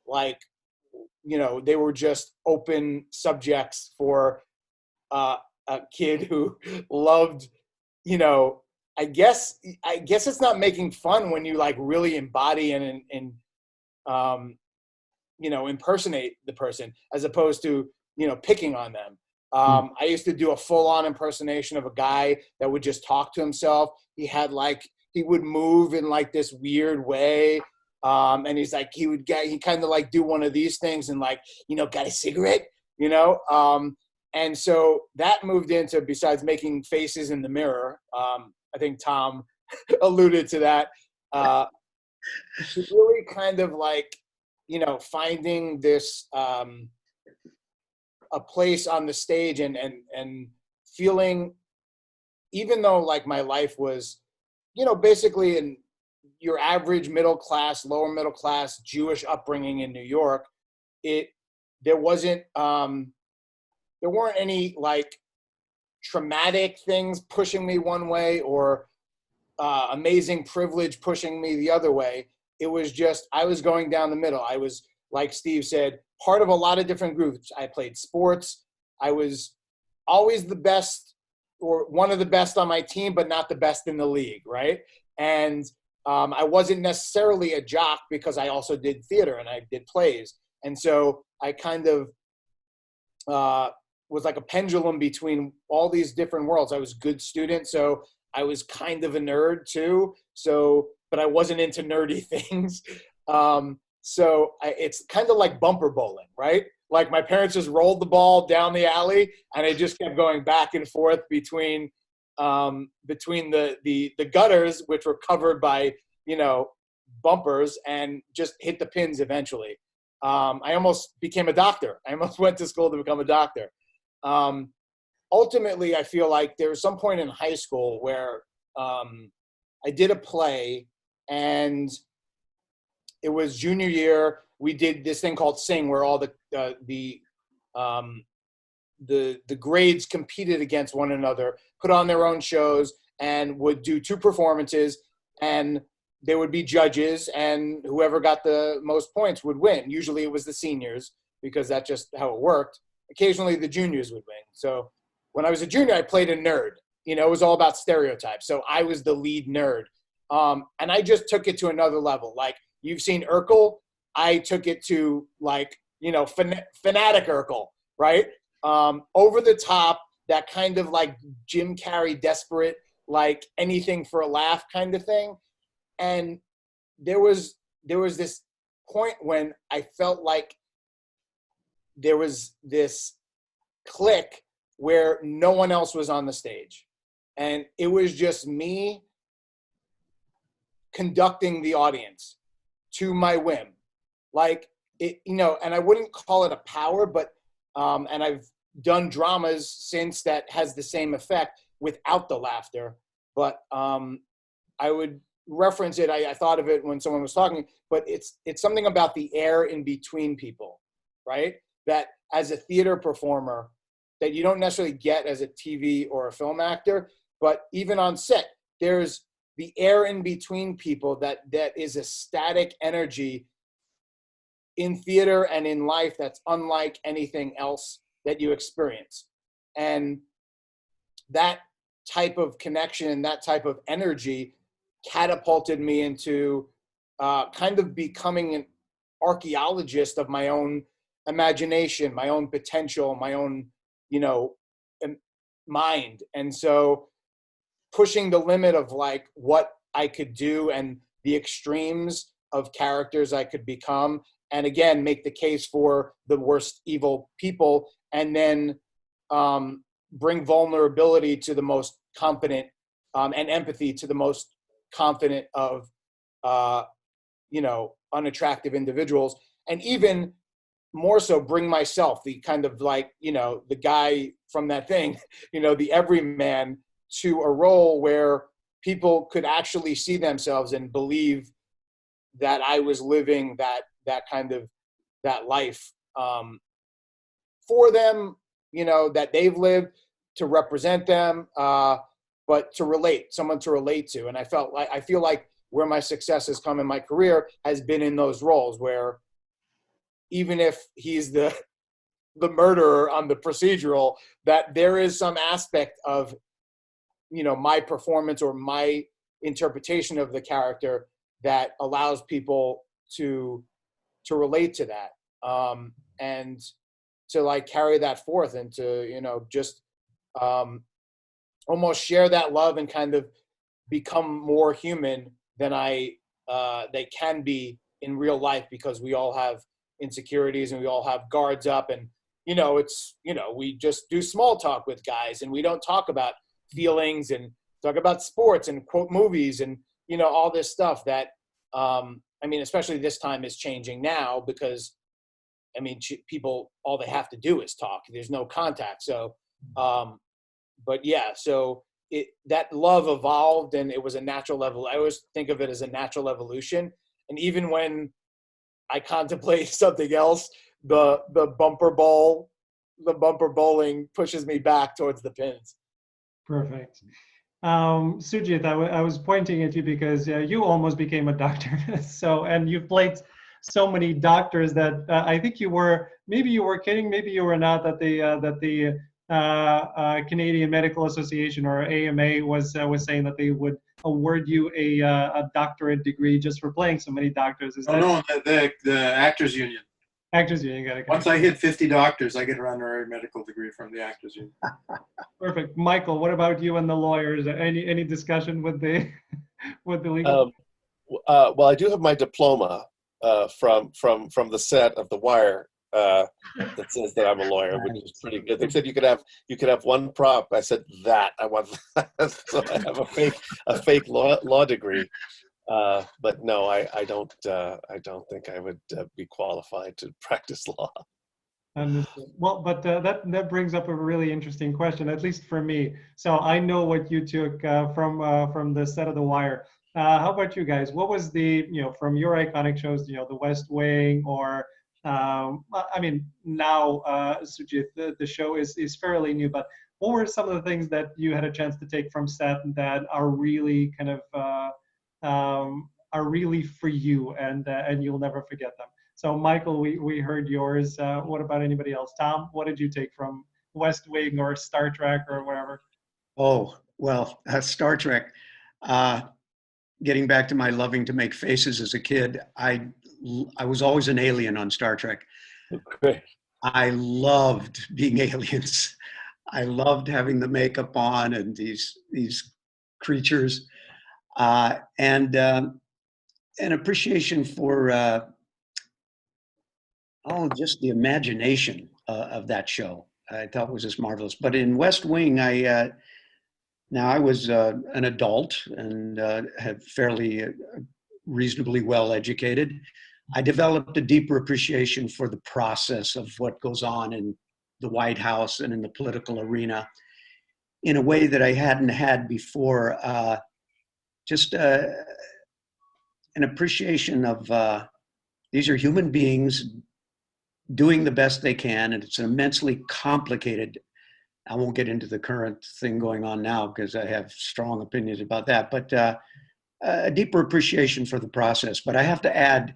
like, they were just open subjects for a kid who loved, I guess it's not making fun when you like really embody and impersonate the person as opposed to, picking on them. I used to do a full-on impersonation of a guy that would just talk to himself. He would move in like this weird way. And he's like, he kind of like do one of these things and like, got a cigarette, and so that moved into, besides making faces in the mirror, I think Tom alluded to that, really kind of like, finding this, a place on the stage and feeling, even though like my life was, basically in your average middle class, lower middle class Jewish upbringing in New York, there weren't any like traumatic things pushing me one way or amazing privilege pushing me the other way. It was just, I was going down the middle. I was, like Steve said, part of a lot of different groups. I played sports. I was always the best or one of the best on my team, but not the best in the league, right? And I wasn't necessarily a jock because I also did theater and I did plays. And so I kind of was like a pendulum between all these different worlds. I was a good student, so I was kind of a nerd too. So, but I wasn't into nerdy things. It's kind of like bumper bowling, right? Like my parents just rolled the ball down the alley, and I just kept going back and forth between the gutters, which were covered by, bumpers, and just hit the pins eventually. I almost became a doctor. I almost went to school to become a doctor. Ultimately, I feel like there was some point in high school where I did a play, and it was junior year. We did this thing called Sing, where all the grades competed against one another, put on their own shows, and would do 2 performances, and there would be judges, and whoever got the most points would win. Usually it was the seniors, because that's just how it worked. Occasionally the juniors would win. So when I was a junior, I played a nerd. It was all about stereotypes. So I was the lead nerd. And I just took it to another level. Like, you've seen Urkel. I took it to, like, fanatic Urkel, right? Over the top, that kind of like Jim Carrey, desperate, like anything for a laugh kind of thing. And there was this point when I felt like there was this click where no one else was on the stage. And it was just me conducting the audience to my whim. Like, it, and I wouldn't call it a power, but, and I've done dramas since that has the same effect without the laughter. But I would reference it. I thought of it when someone was talking, but it's something about the air in between people, right? That as a theater performer, that you don't necessarily get as a TV or a film actor, but even on set, there's the air in between people that is a static energy in theater and in life that's unlike anything else that you experience. And that type of connection, that type of energy catapulted me into kind of becoming an archaeologist of my own imagination, my own potential, my own, mind. And so pushing the limit of like what I could do and the extremes of characters I could become, and again, make the case for the worst evil people, and then bring vulnerability to the most confident and empathy to the most confident of, unattractive individuals. And even more so bring myself, the kind of like, the guy from that thing, the everyman, to a role where people could actually see themselves and believe that I was living that kind of, that life for them, that they've lived, to represent them, but to relate, someone to relate to. And I feel like where my success has come in my career has been in those roles where even if he's the murderer on the procedural, that there is some aspect of, my performance or my interpretation of the character that allows people to relate to that, and to like carry that forth and to, just almost share that love and kind of become more human than they can be in real life, because we all have insecurities and we all have guards up, and we just do small talk with guys and we don't talk about feelings and talk about sports and quote movies and all this stuff that especially this time is changing now, because people, all they have to do is talk, there's no contact. So but yeah, so that love evolved, and it was a natural level. I always think of it as a natural evolution. And even when I contemplate something else, the bumper bowling pushes me back towards the pins. Perfect. Sujit, I was pointing at you because you almost became a doctor. And you've played so many doctors that I think maybe you were kidding, maybe you were not, that the Canadian Medical Association, or AMA, was saying that they would award you a doctorate degree just for playing so many doctors. Is Oh, that no, the Actors Union. Actors Union? Got it. Once I hit 50 doctors, I get an honorary medical degree from the Actors Union. Perfect. Michael, what about you and the lawyers? Any discussion with the with the legal? Well, I do have my diploma from the set of The Wire that says that I'm a lawyer, which is pretty good. They said you could have one prop. I said that I want that. So I have a fake law degree. But no, I don't think I would be qualified to practice law. Understood. Well, but that brings up a really interesting question, at least for me. So I know what you took from the set of The Wire. How about you guys? What was from your iconic shows, The West Wing, or I mean, now Sujit, the show is fairly new, but what were some of the things that you had a chance to take from set that are really kind of are really for you, and you'll never forget them? So Michael, we heard yours. What about anybody else? Tom, what did you take from West Wing or Star Trek or whatever? Oh, well, Star Trek. Getting back to my loving to make faces as a kid, I was always an alien on Star Trek. Great. I loved being aliens. I loved having the makeup on and these creatures, and an appreciation for just the imagination of that show. I thought was just marvelous. But in West Wing, I was an adult and had fairly reasonably well educated. I developed a deeper appreciation for the process of what goes on in the White House and in the political arena in a way that I hadn't had before. Just an appreciation of these are human beings doing the best they can, and it's an immensely complicated. I won't get into the current thing going on now because I have strong opinions about that, but a deeper appreciation for the process. But I have to add,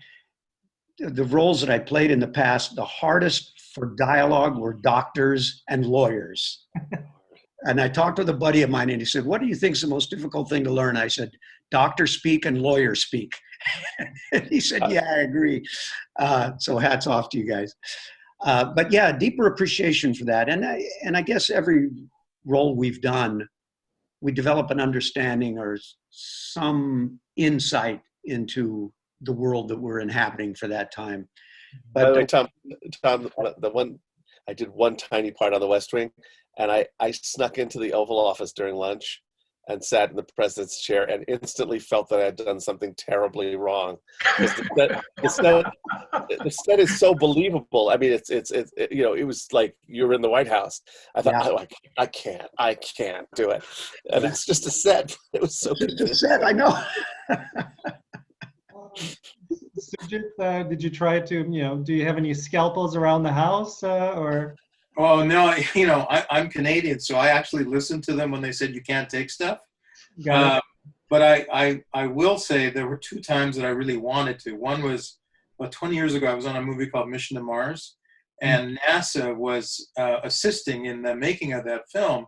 the roles that I played in the past, the hardest for dialogue were doctors and lawyers. And I talked with a buddy of mine and he said, what do you think is the most difficult thing to learn? I said, doctor speak and lawyer speak. And he said, yeah, I agree. So hats off to you guys. But yeah, deeper appreciation for that. And I guess every role we've done, we develop an understanding or some insight into the world that we're inhabiting for that time. But by the way, Tom, I did one tiny part on the West Wing, and I snuck into the Oval Office during lunch and sat in the president's chair and instantly felt that I had done something terribly wrong. The set is so believable. I mean, it was like you're in the White House. I thought, Yeah. I can't do it. And it's just a set. It was so just a set, I know. Sujit, did you try to, do you have any scalpels around the house or? Oh, no, I'm Canadian, so I actually listened to them when they said you can't take stuff. But I will say there were two times that I really wanted to. One was about 20 years ago, I was on a movie called Mission to Mars, and NASA was assisting in the making of that film.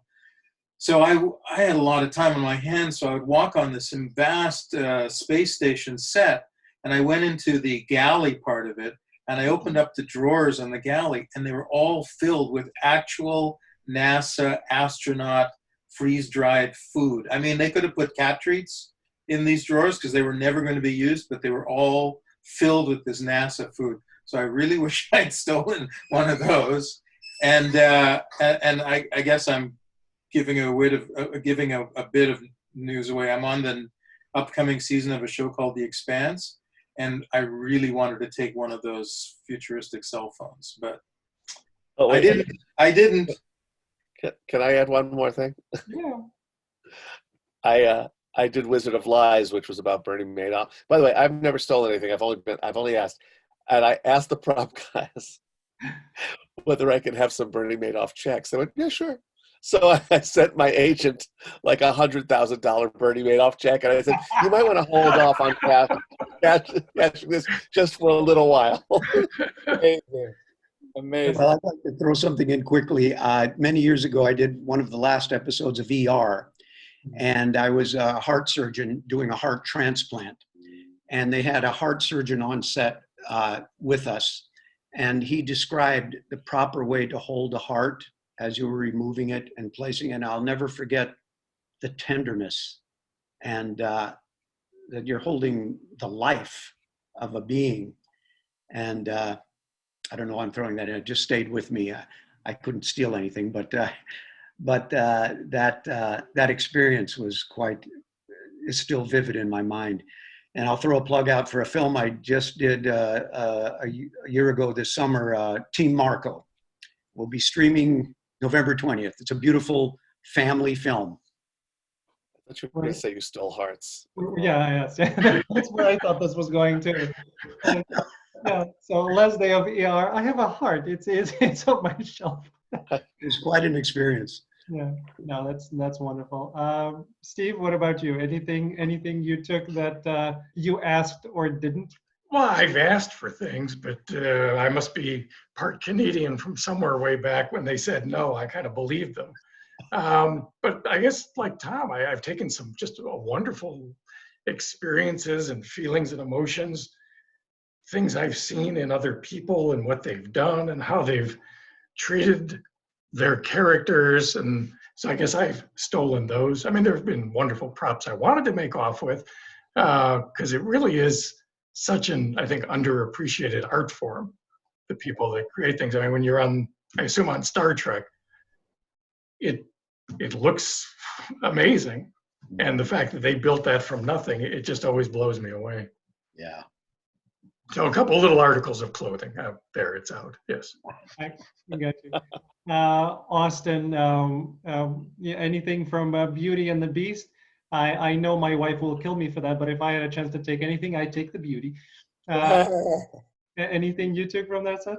So I had a lot of time on my hands, so I would walk on this vast space station set, and I went into the galley part of it, and I opened up the drawers on the galley, and they were all filled with actual NASA astronaut freeze-dried food. I mean, they could have put cat treats in these drawers because they were never going to be used, but they were all filled with this NASA food. So I really wish I'd stolen one of those. And I guess I'm giving a bit of news away. I'm on the upcoming season of a show called The Expanse, and I really wanted to take one of those futuristic cell phones, but I didn't. Can I add one more thing? Yeah. I did Wizard of Lies, which was about Bernie Madoff. By the way, I've never stolen anything. I've only asked, and I asked the prop guys whether I could have some Bernie Madoff checks. They went, yeah, sure. So I sent my agent like $100,000 Bernie Madoff check, and I said, you might want to hold off on cashing this just for a little while. Amazing. Well, I'd like to throw something in quickly. Many years ago, I did one of the last episodes of ER, and I was a heart surgeon doing a heart transplant. And they had a heart surgeon on set with us, and he described the proper way to hold a heart as you were removing it and placing it. And I'll never forget the tenderness and that you're holding the life of a being. And I don't know why I'm throwing that in. It just stayed with me. I couldn't steal anything, but that experience was is still vivid in my mind. And I'll throw a plug out for a film I just did a year ago this summer, Team Marco. Will be streaming November 20th. It's a beautiful family film. I thought you were going to say you stole hearts. Yeah, yes. That's where I thought this was going to. Yeah, so Leslie of ER, I have a heart. It's on my shelf. It's quite an experience. Yeah, no, that's wonderful. Steve, what about you? Anything you took that you asked or didn't? Well, I've asked for things, but I must be part Canadian from somewhere way back when they said no. I kind of believed them. But I guess like Tom, I've taken some just wonderful experiences and feelings and emotions, things I've seen in other people and what they've done and how they've treated their characters. And so I guess I've stolen those. I mean, there have been wonderful props I wanted to make off with because it really is such an, I think, underappreciated art form, the people that create things. I mean, when you're on, I assume on Star Trek, it looks amazing. And the fact that they built that from nothing, it just always blows me away. Yeah. So a couple little articles of clothing out there, it's out, yes. I got you. Austin, yeah, anything from Beauty and the Beast? I know my wife will kill me for that, but if I had a chance to take anything, I'd take the Beauty. Anything you took from that set?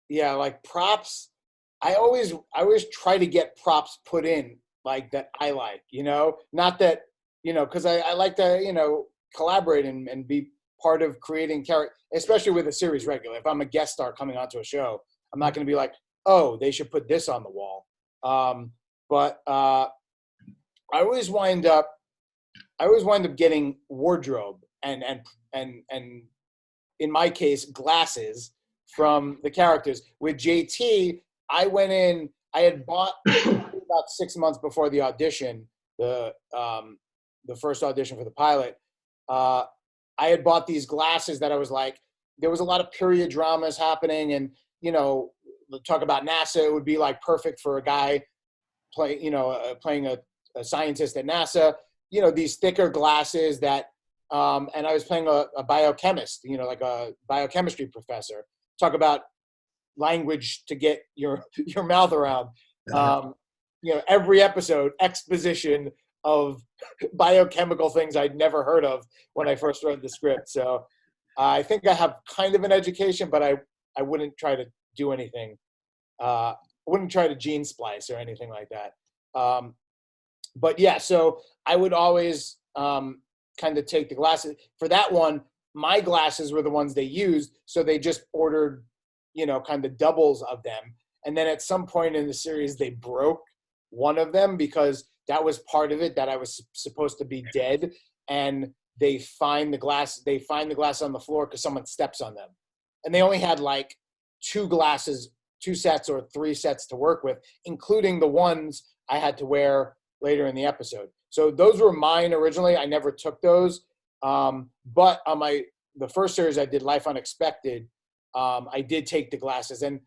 Yeah, like props. I always try to get props put in like that I like, not that, because I like to, collaborate and be part of creating character, especially with a series regular. If I'm a guest star coming onto a show, I'm not going to be like, oh, they should put this on the wall. But I always wind up getting wardrobe and in my case, glasses from the characters. With JT, I went in, I had bought about 6 months before the audition, the first audition for the pilot. I had bought these glasses that I was like, there was a lot of period dramas happening, and talk about NASA, it would be like perfect for a guy playing a scientist at NASA. These thicker glasses that, and I was playing a biochemist, like a biochemistry professor. Talk about language to get your mouth around. Every episode exposition of biochemical things I'd never heard of when I first read the script. So I think I have kind of an education, but I wouldn't try to do anything. I wouldn't try to gene splice or anything like that. But yeah, so I would always kind of take the glasses. For that one, my glasses were the ones they used, so they just ordered, kind of doubles of them. And then at some point in the series, they broke one of them because that was part of it, that I was supposed to be dead. And they find the glass on the floor because someone steps on them. And they only had like 2 sets or 3 sets to work with, including the ones I had to wear later in the episode. So those were mine originally. I never took those. But on the first series I did, Life Unexpected, I did take the glasses. And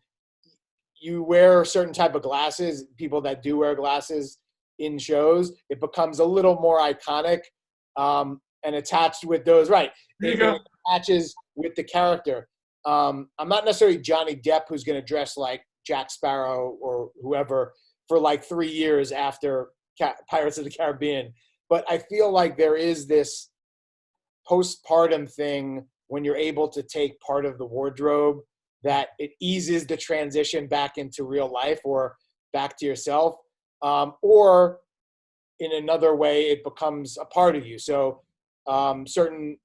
you wear a certain type of glasses, people that do wear glasses in shows, it becomes a little more iconic and attached with those. Right. It attaches with the character. I'm not necessarily Johnny Depp, who's going to dress like Jack Sparrow or whoever for like 3 years after Pirates of the Caribbean. But I feel like there is this postpartum thing when you're able to take part of the wardrobe that it eases the transition back into real life or back to yourself. Or in another way, it becomes a part of you. So certain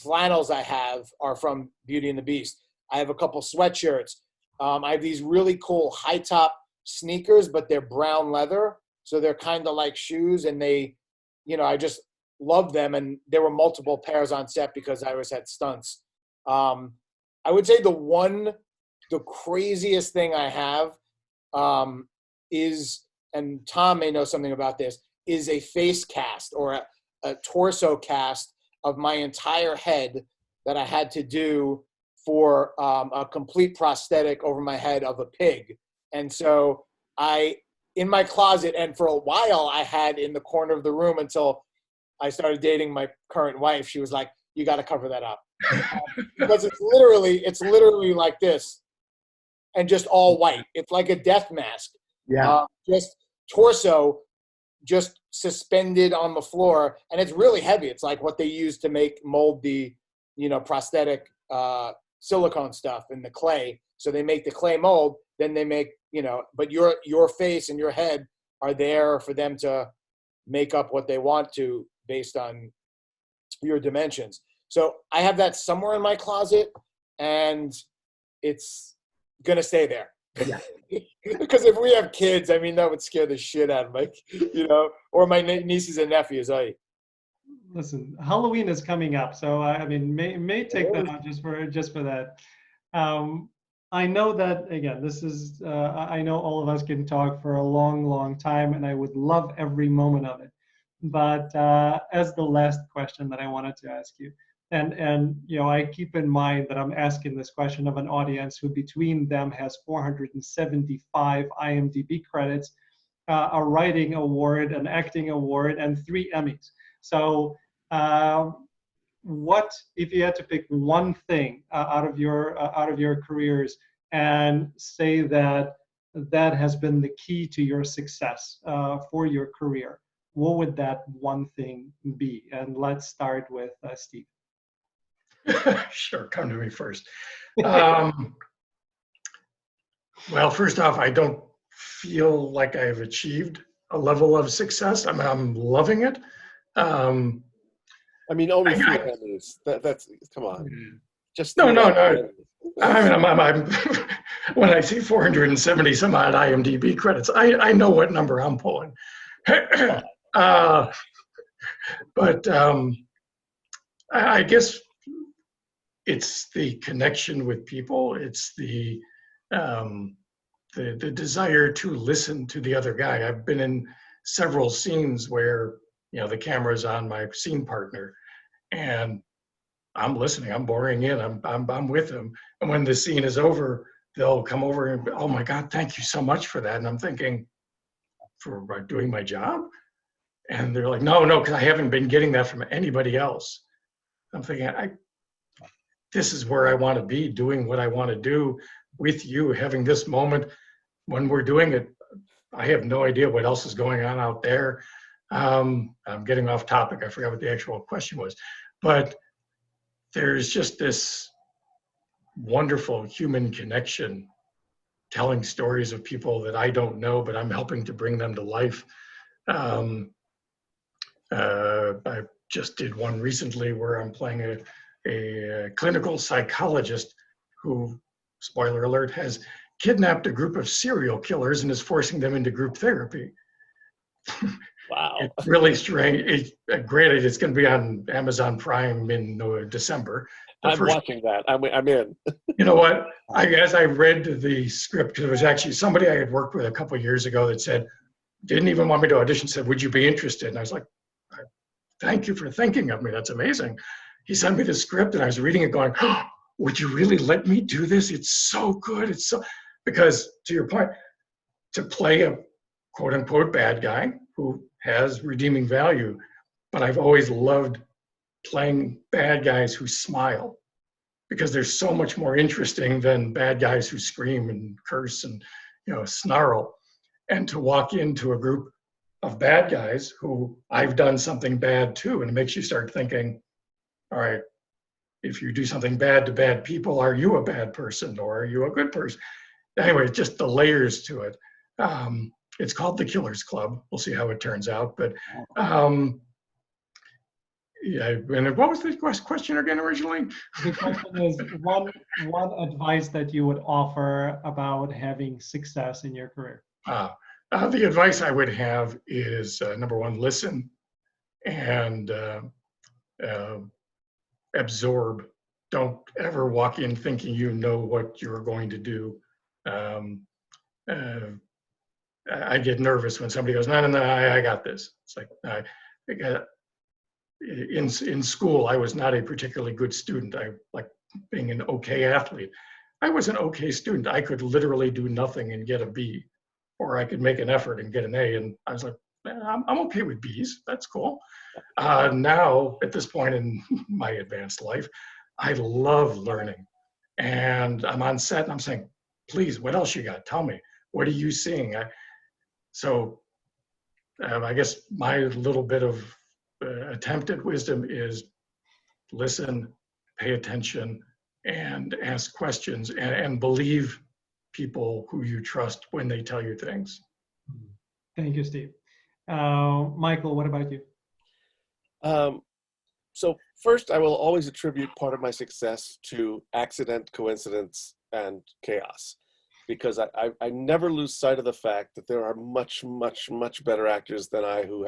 flannels I have are from Beauty and the Beast. I have a couple sweatshirts. I have these really cool high top sneakers, but they're brown leather. So they're kind of like shoes, and they, I just love them. And there were multiple pairs on set because I always had stunts. I would say the craziest thing I have is, and Tom may know something about this, is a face cast or a torso cast of my entire head that I had to do for a complete prosthetic over my head of a pig. And so in my closet, and for a while I had in the corner of the room until I started dating my current wife, she was like, you got to cover that up. Because it's literally like this and just all white. It's like a death mask. Yeah. Just torso, just suspended on the floor. And it's really heavy. It's like what they use to mold the, prosthetic silicone stuff in the clay. So they make the clay mold, then they make, but your face and your head are there for them to make up what they want to based on your dimensions. So I have that somewhere in my closet, and it's going to stay there. Yeah. Because if we have kids, that would scare the shit out of me, or my nieces and nephews. Listen, Halloween is coming up, so may take that out just for that. I know that, again, this is, I know all of us can talk for a long, long time, and I would love every moment of it. But as the last question that I wanted to ask you, and I keep in mind that I'm asking this question of an audience who between them has 475 IMDb credits, a writing award, an acting award, and 3 Emmys. So what if you had to pick one thing out of your careers and say that has been the key to your success for your career, what would that one thing be? And let's start with Steve. Sure, come to me first. Well, first off, I don't feel like I've achieved a level of success. I'm loving it. Only 3 Emmys. That's come on. Just no. I'm when I see 470 some odd IMDb credits, I know what number I'm pulling. But I guess it's the connection with people. It's the desire to listen to the other guy. I've been in several scenes where the camera's on my scene partner, and I'm listening. I'm boring in. I'm with them. And when the scene is over, they'll come over and, oh my God, thank you so much for that. And I'm thinking, for doing my job? And they're like, no, because I haven't been getting that from anybody else. I'm thinking, this is where I want to be, doing what I want to do with you, having this moment when we're doing it. I have no idea what else is going on out there. I'm getting off topic. I forgot what the actual question was. But there's just this wonderful human connection, telling stories of people that I don't know, but I'm helping to bring them to life. I just did one recently where I'm playing a clinical psychologist who, spoiler alert, has kidnapped a group of serial killers and is forcing them into group therapy. Wow. It's really strange. Granted, it's going to be on Amazon Prime in December. I'm watching that. I'm in. You know what? As I read the script, it was actually somebody I had worked with a couple of years ago that said, didn't even want me to audition, said, would you be interested? And I was like, thank you for thinking of me. That's amazing. He sent me the script and I was reading it going, oh, would you really let me do this? It's so good. It's so, because to your point, to play a quote unquote bad guy who has redeeming value, but I've always loved playing bad guys who smile, because they're so much more interesting than bad guys who scream and curse and snarl. And to walk into a group of bad guys who I've done something bad to, and it makes you start thinking, all right, if you do something bad to bad people, are you a bad person or are you a good person? Anyway, just the layers to it. It's called The Killers Club. We'll see how it turns out. But Yeah, and what was the question again originally? The question is one advice that you would offer about having success in your career. The advice I would have is number one, listen and absorb. Don't ever walk in thinking you know what you're going to do. I get nervous when somebody goes, no, I got this. It's like, in school, I was not a particularly good student. I like being an okay athlete. I was an okay student. I could literally do nothing and get a B, or I could make an effort and get an A. And I was like, I'm okay with B's. That's cool. Now, at this point in my advanced life, I love learning. And I'm on set and I'm saying, please, what else you got? Tell me. What are you seeing? I guess my little bit of attempt at wisdom is listen, pay attention, and ask questions, and believe people who you trust when they tell you things. Thank you, Steve. Michael, what about you? So first, I will always attribute part of my success to accident, coincidence, and chaos, because I never lose sight of the fact that there are much, much, much better actors than I who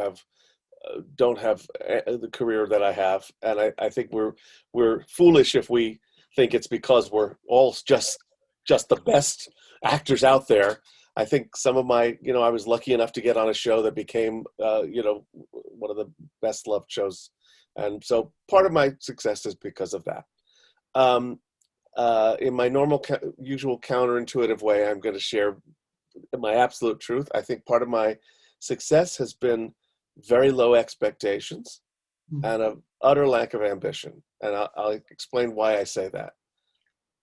don't have the career that I have, and I think we're foolish if we think it's because we're all just the best actors out there. I think some of my, I was lucky enough to get on a show that became, one of the best loved shows. And so part of my success is because of that. In my normal, usual counterintuitive way, I'm going to share my absolute truth. I think part of my success has been very low expectations and an utter lack of ambition. And I'll explain why I say that.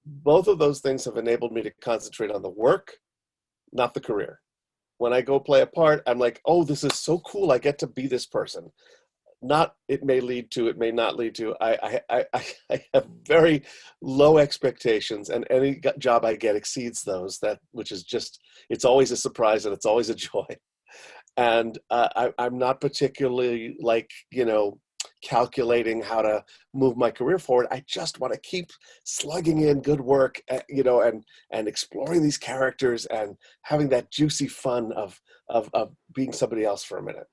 Both of those things have enabled me to concentrate on the work, not the career. When I go play a part, I'm like, oh, this is so cool. I get to be this person. Not, it may lead to, it may not lead to. I have very low expectations, and any job I get exceeds those, which is just, it's always a surprise and it's always a joy. And I'm not particularly calculating how to move my career forward. I just want to keep slugging in good work, and exploring these characters and having that juicy fun of being somebody else for a minute.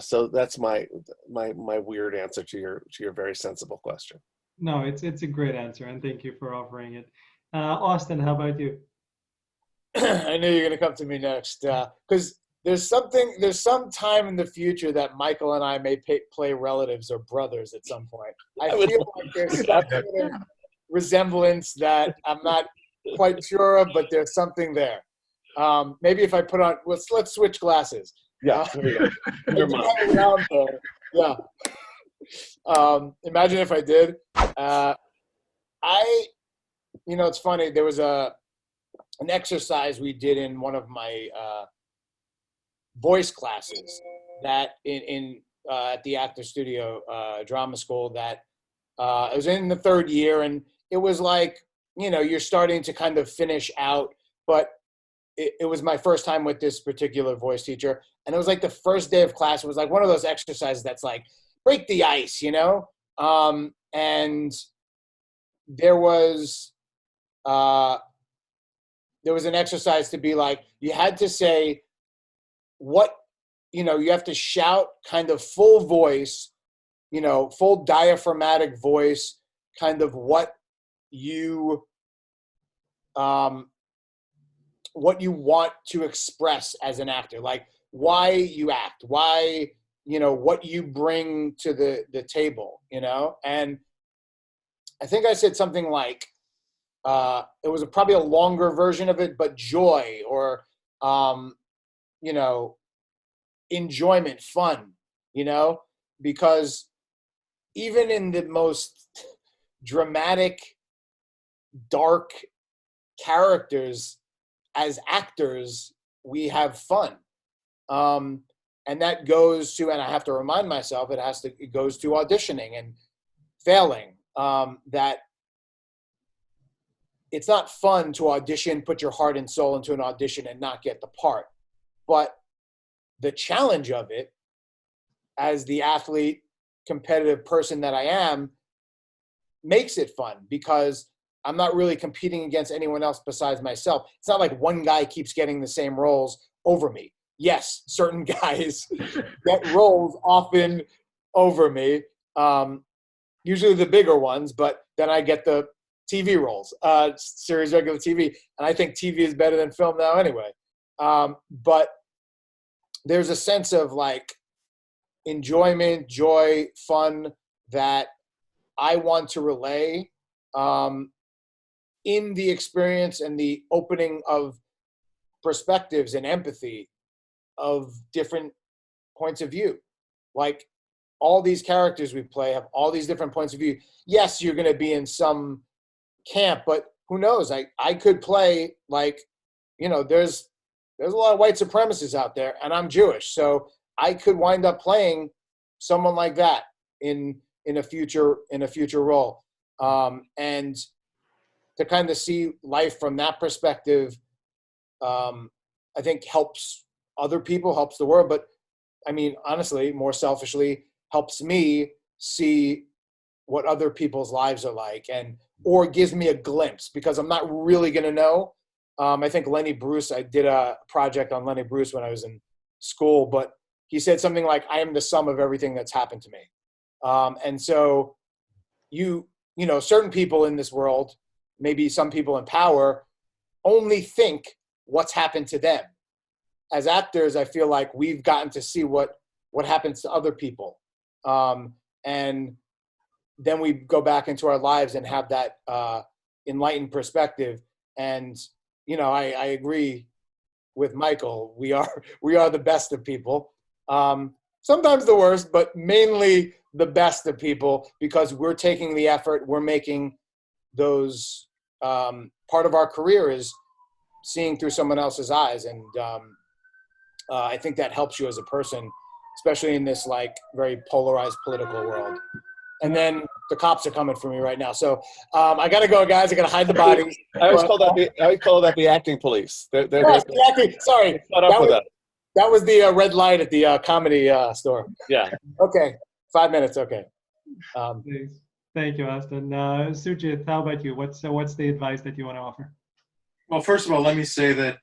So that's my weird answer to your very sensible question. No, it's a great answer, and thank you for offering it. Austin, how about you? I knew you were going to come to me next, because there's some time in the future that Michael and I may play relatives or brothers at some point. I feel like there's some sort of resemblance that I'm not quite sure of, but there's something there. Maybe if I put on, let's switch glasses. Yeah, there you go. Yeah. Imagine if I did. It's funny. There was an exercise we did in one of my voice classes that at the Actor Studio Drama School that it was in the third year, and it was like, you're starting to kind of finish out, but it was my first time with this particular voice teacher, and it was like the first day of class. It was like one of those exercises that's like break the ice, and there was an exercise to be like, you had to say what, you have to shout kind of full voice, full diaphragmatic voice, kind of what you want to express as an actor, like why you act, why, what you bring to the table, and I think I said something like, it was probably a longer version of it, but joy or, enjoyment, fun, because even in the most dramatic, dark characters, as actors, we have fun. And that goes to, and I have to remind myself, it goes to auditioning and failing, that it's not fun to audition, put your heart and soul into an audition and not get the part. But the challenge of it as the athlete competitive person that I am makes it fun because I'm not really competing against anyone else besides myself. It's not like one guy keeps getting the same roles over me. Yes, certain guys get roles often over me, usually the bigger ones, but then I get the TV roles, series regular TV. And I think TV is better than film now anyway. But there's a sense of like enjoyment, joy, fun that I want to relay in the experience and the opening of perspectives and empathy of different points of view. Like all these characters we play have all these different points of view. Yes, you're going to be in some camp, but who knows? I could play like, you know, there's a lot of white supremacists out there, and I'm Jewish, so I could wind up playing someone like that in a future role, and to kind of see life from that perspective, I think helps other people, helps the world. But I mean, honestly, more selfishly, helps me see what other people's lives are like, and or gives me a glimpse because I'm not really going to know. I think Lenny Bruce, I did a project on Lenny Bruce when I was in school, but he said something like, I am the sum of everything that's happened to me. And so you know, certain people in this world, maybe some people in power, only think what's happened to them. As actors, I feel like we've gotten to see what happens to other people. And then we go back into our lives and have that enlightened perspective. And, you know, I agree with Michael. We are the best of people. Sometimes the worst, but mainly the best of people because we're taking the effort. We're making those part of our career is seeing through someone else's eyes. And I think that helps you as a person, especially in this like very polarized political world. And then the cops are coming for me right now. So I got to go, guys. I got to hide the bodies. I always call that the acting police. They're Exactly. Sorry. caught up with us. That was the red light at the comedy store. Yeah. Okay. 5 minutes. Okay. Thanks. Thank you, Austin. Sujit, how about you? What's the advice that you want to offer? Well, first of all, let me say that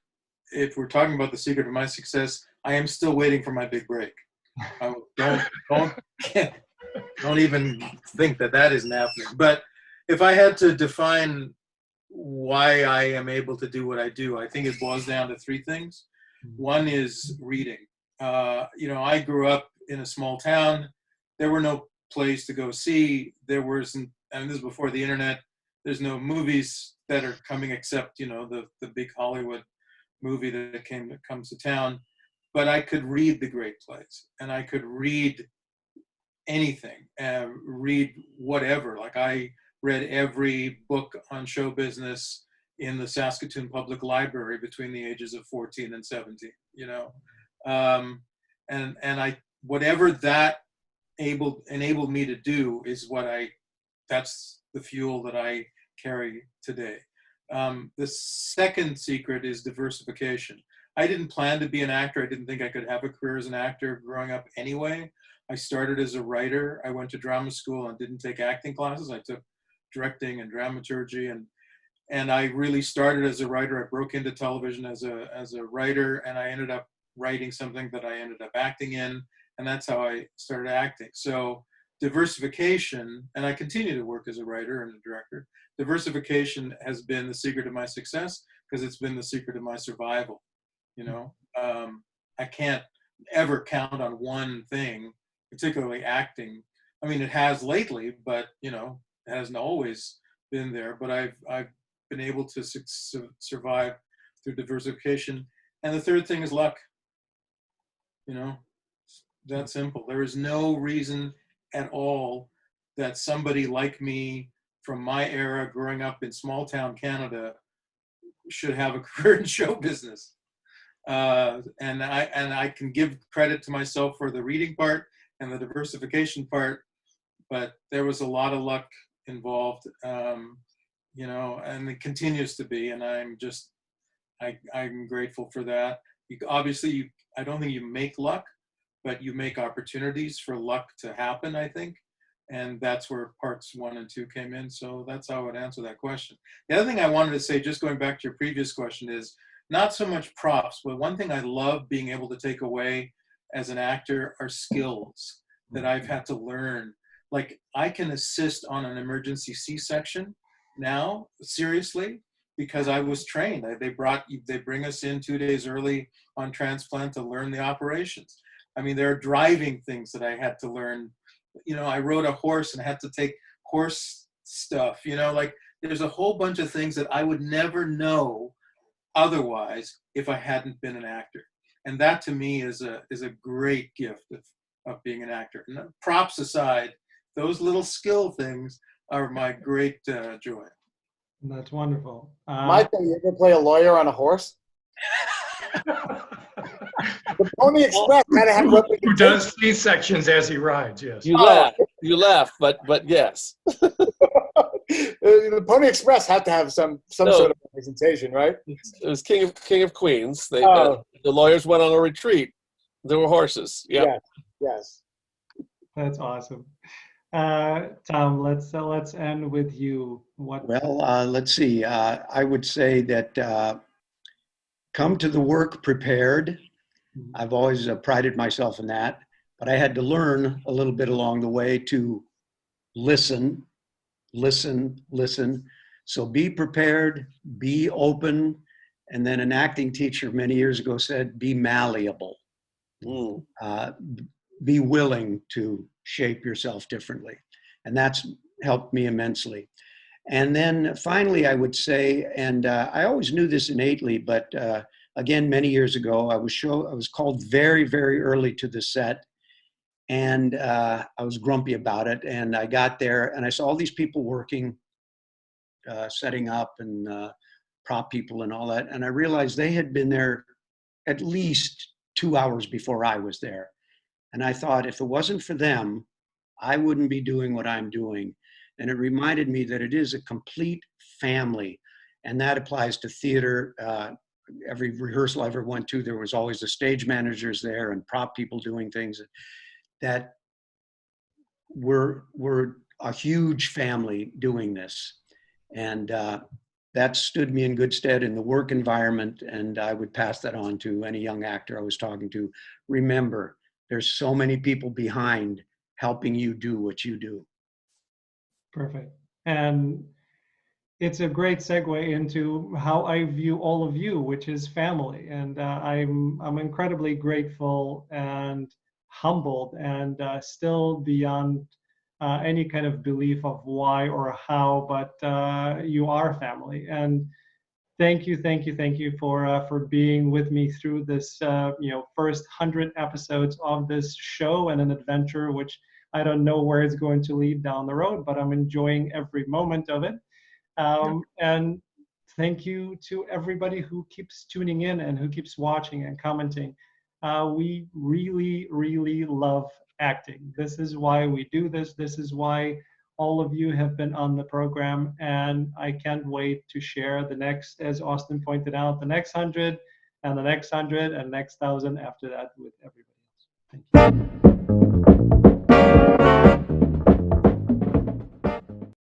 if we're talking about the secret of my success, I am still waiting for my big break. Don't even think that isn't happening. But if I had to define why I am able to do what I do, I think it boils down to three things. One is reading. You know, I grew up in a small town. There were no plays to go see. There wasn't, and this is before the internet. There's no movies that are coming except, you know, the big Hollywood movie that comes to town. But I could read the great plays, and I could read anything, read whatever. Like I read every book on show business in the Saskatoon Public Library between the ages of 14 and 17, you know. And I, whatever that enabled me to do is that's the fuel that I carry today. The second secret is diversification. I didn't plan to be an actor. I didn't think I could have a career as an actor growing up anyway. I started as a writer. I went to drama school and didn't take acting classes. I took directing and dramaturgy, and I really started as a writer. I broke into television as a writer, and I ended up writing something that I ended up acting in, and that's how I started acting. So diversification, and I continue to work as a writer and a director, diversification has been the secret of my success because it's been the secret of my survival. You know, I can't ever count on one thing, particularly acting. I mean, it has lately, but you know, it hasn't always been there. But I've been able to survive through diversification. And the third thing is luck. You know, that simple. There is no reason at all that somebody like me from my era, growing up in small town Canada, should have a career in show business. And I can give credit to myself for the reading part and the diversification part, but there was a lot of luck involved, you know, and it continues to be, and I'm grateful for that. Obviously, I don't think you make luck, but you make opportunities for luck to happen, I think. And that's where parts 1 and 2 came in. So that's how I would answer that question. The other thing I wanted to say, just going back to your previous question, is not so much props, but one thing I love being able to take away as an actor are skills that I've had to learn. Like, I can assist on an emergency C-section now, seriously, because I was trained. They bring us in 2 days early on transplant to learn the operations. I mean, there are driving things that I had to learn. You know, I rode a horse and had to take horse stuff, you know, like there's a whole bunch of things that I would never know otherwise if I hadn't been an actor. And that to me is a great gift of being an actor. And props aside, those little skill things are my great joy. That's wonderful. Michael, you ever play a lawyer on a horse? The Pony Express had to have Who representation. does C-sections as he rides, yes. You laugh, but yes. The Pony Express had to have some No. sort of representation, right? It was King of Queens. The lawyers went on a retreat. There were horses. Yep. Yeah. Yes. That's awesome. Tom, let's end with you. Well, let's see. I would say that come to the work prepared. I've always prided myself in that, but I had to learn a little bit along the way to listen. So be prepared, be open. And then an acting teacher many years ago said, be malleable. Be willing to shape yourself differently. And that's helped me immensely. And then finally, I would say, and I always knew this innately, but again, many years ago, I was called very, very early to the set. And I was grumpy about it. And I got there and I saw all these people working, setting up and prop people and all that. And I realized they had been there at least 2 hours before I was there. And I thought, if it wasn't for them, I wouldn't be doing what I'm doing. And it reminded me that it is a complete family. And that applies to theater. Every rehearsal I ever went to, there was always the stage managers there and prop people doing things that we're a huge family doing this. And that stood me in good stead in the work environment. And I would pass that on to any young actor I was talking to. Remember, there's so many people behind helping you do what you do. Perfect. And it's a great segue into how I view all of you, which is family. And I'm incredibly grateful and humbled and still beyond any kind of belief of why or how, but you are family. And thank you for being with me through this first 100 episodes of this show and an adventure, which I don't know where it's going to lead down the road, but I'm enjoying every moment of it. And thank you to everybody who keeps tuning in and who keeps watching and commenting. We really, really love acting. This is why we do this. This is why all of you have been on the program. And I can't wait to share the next, as Austin pointed out, the next 100 and the next 100 and next 1,000 after that with everybody else. Thank you.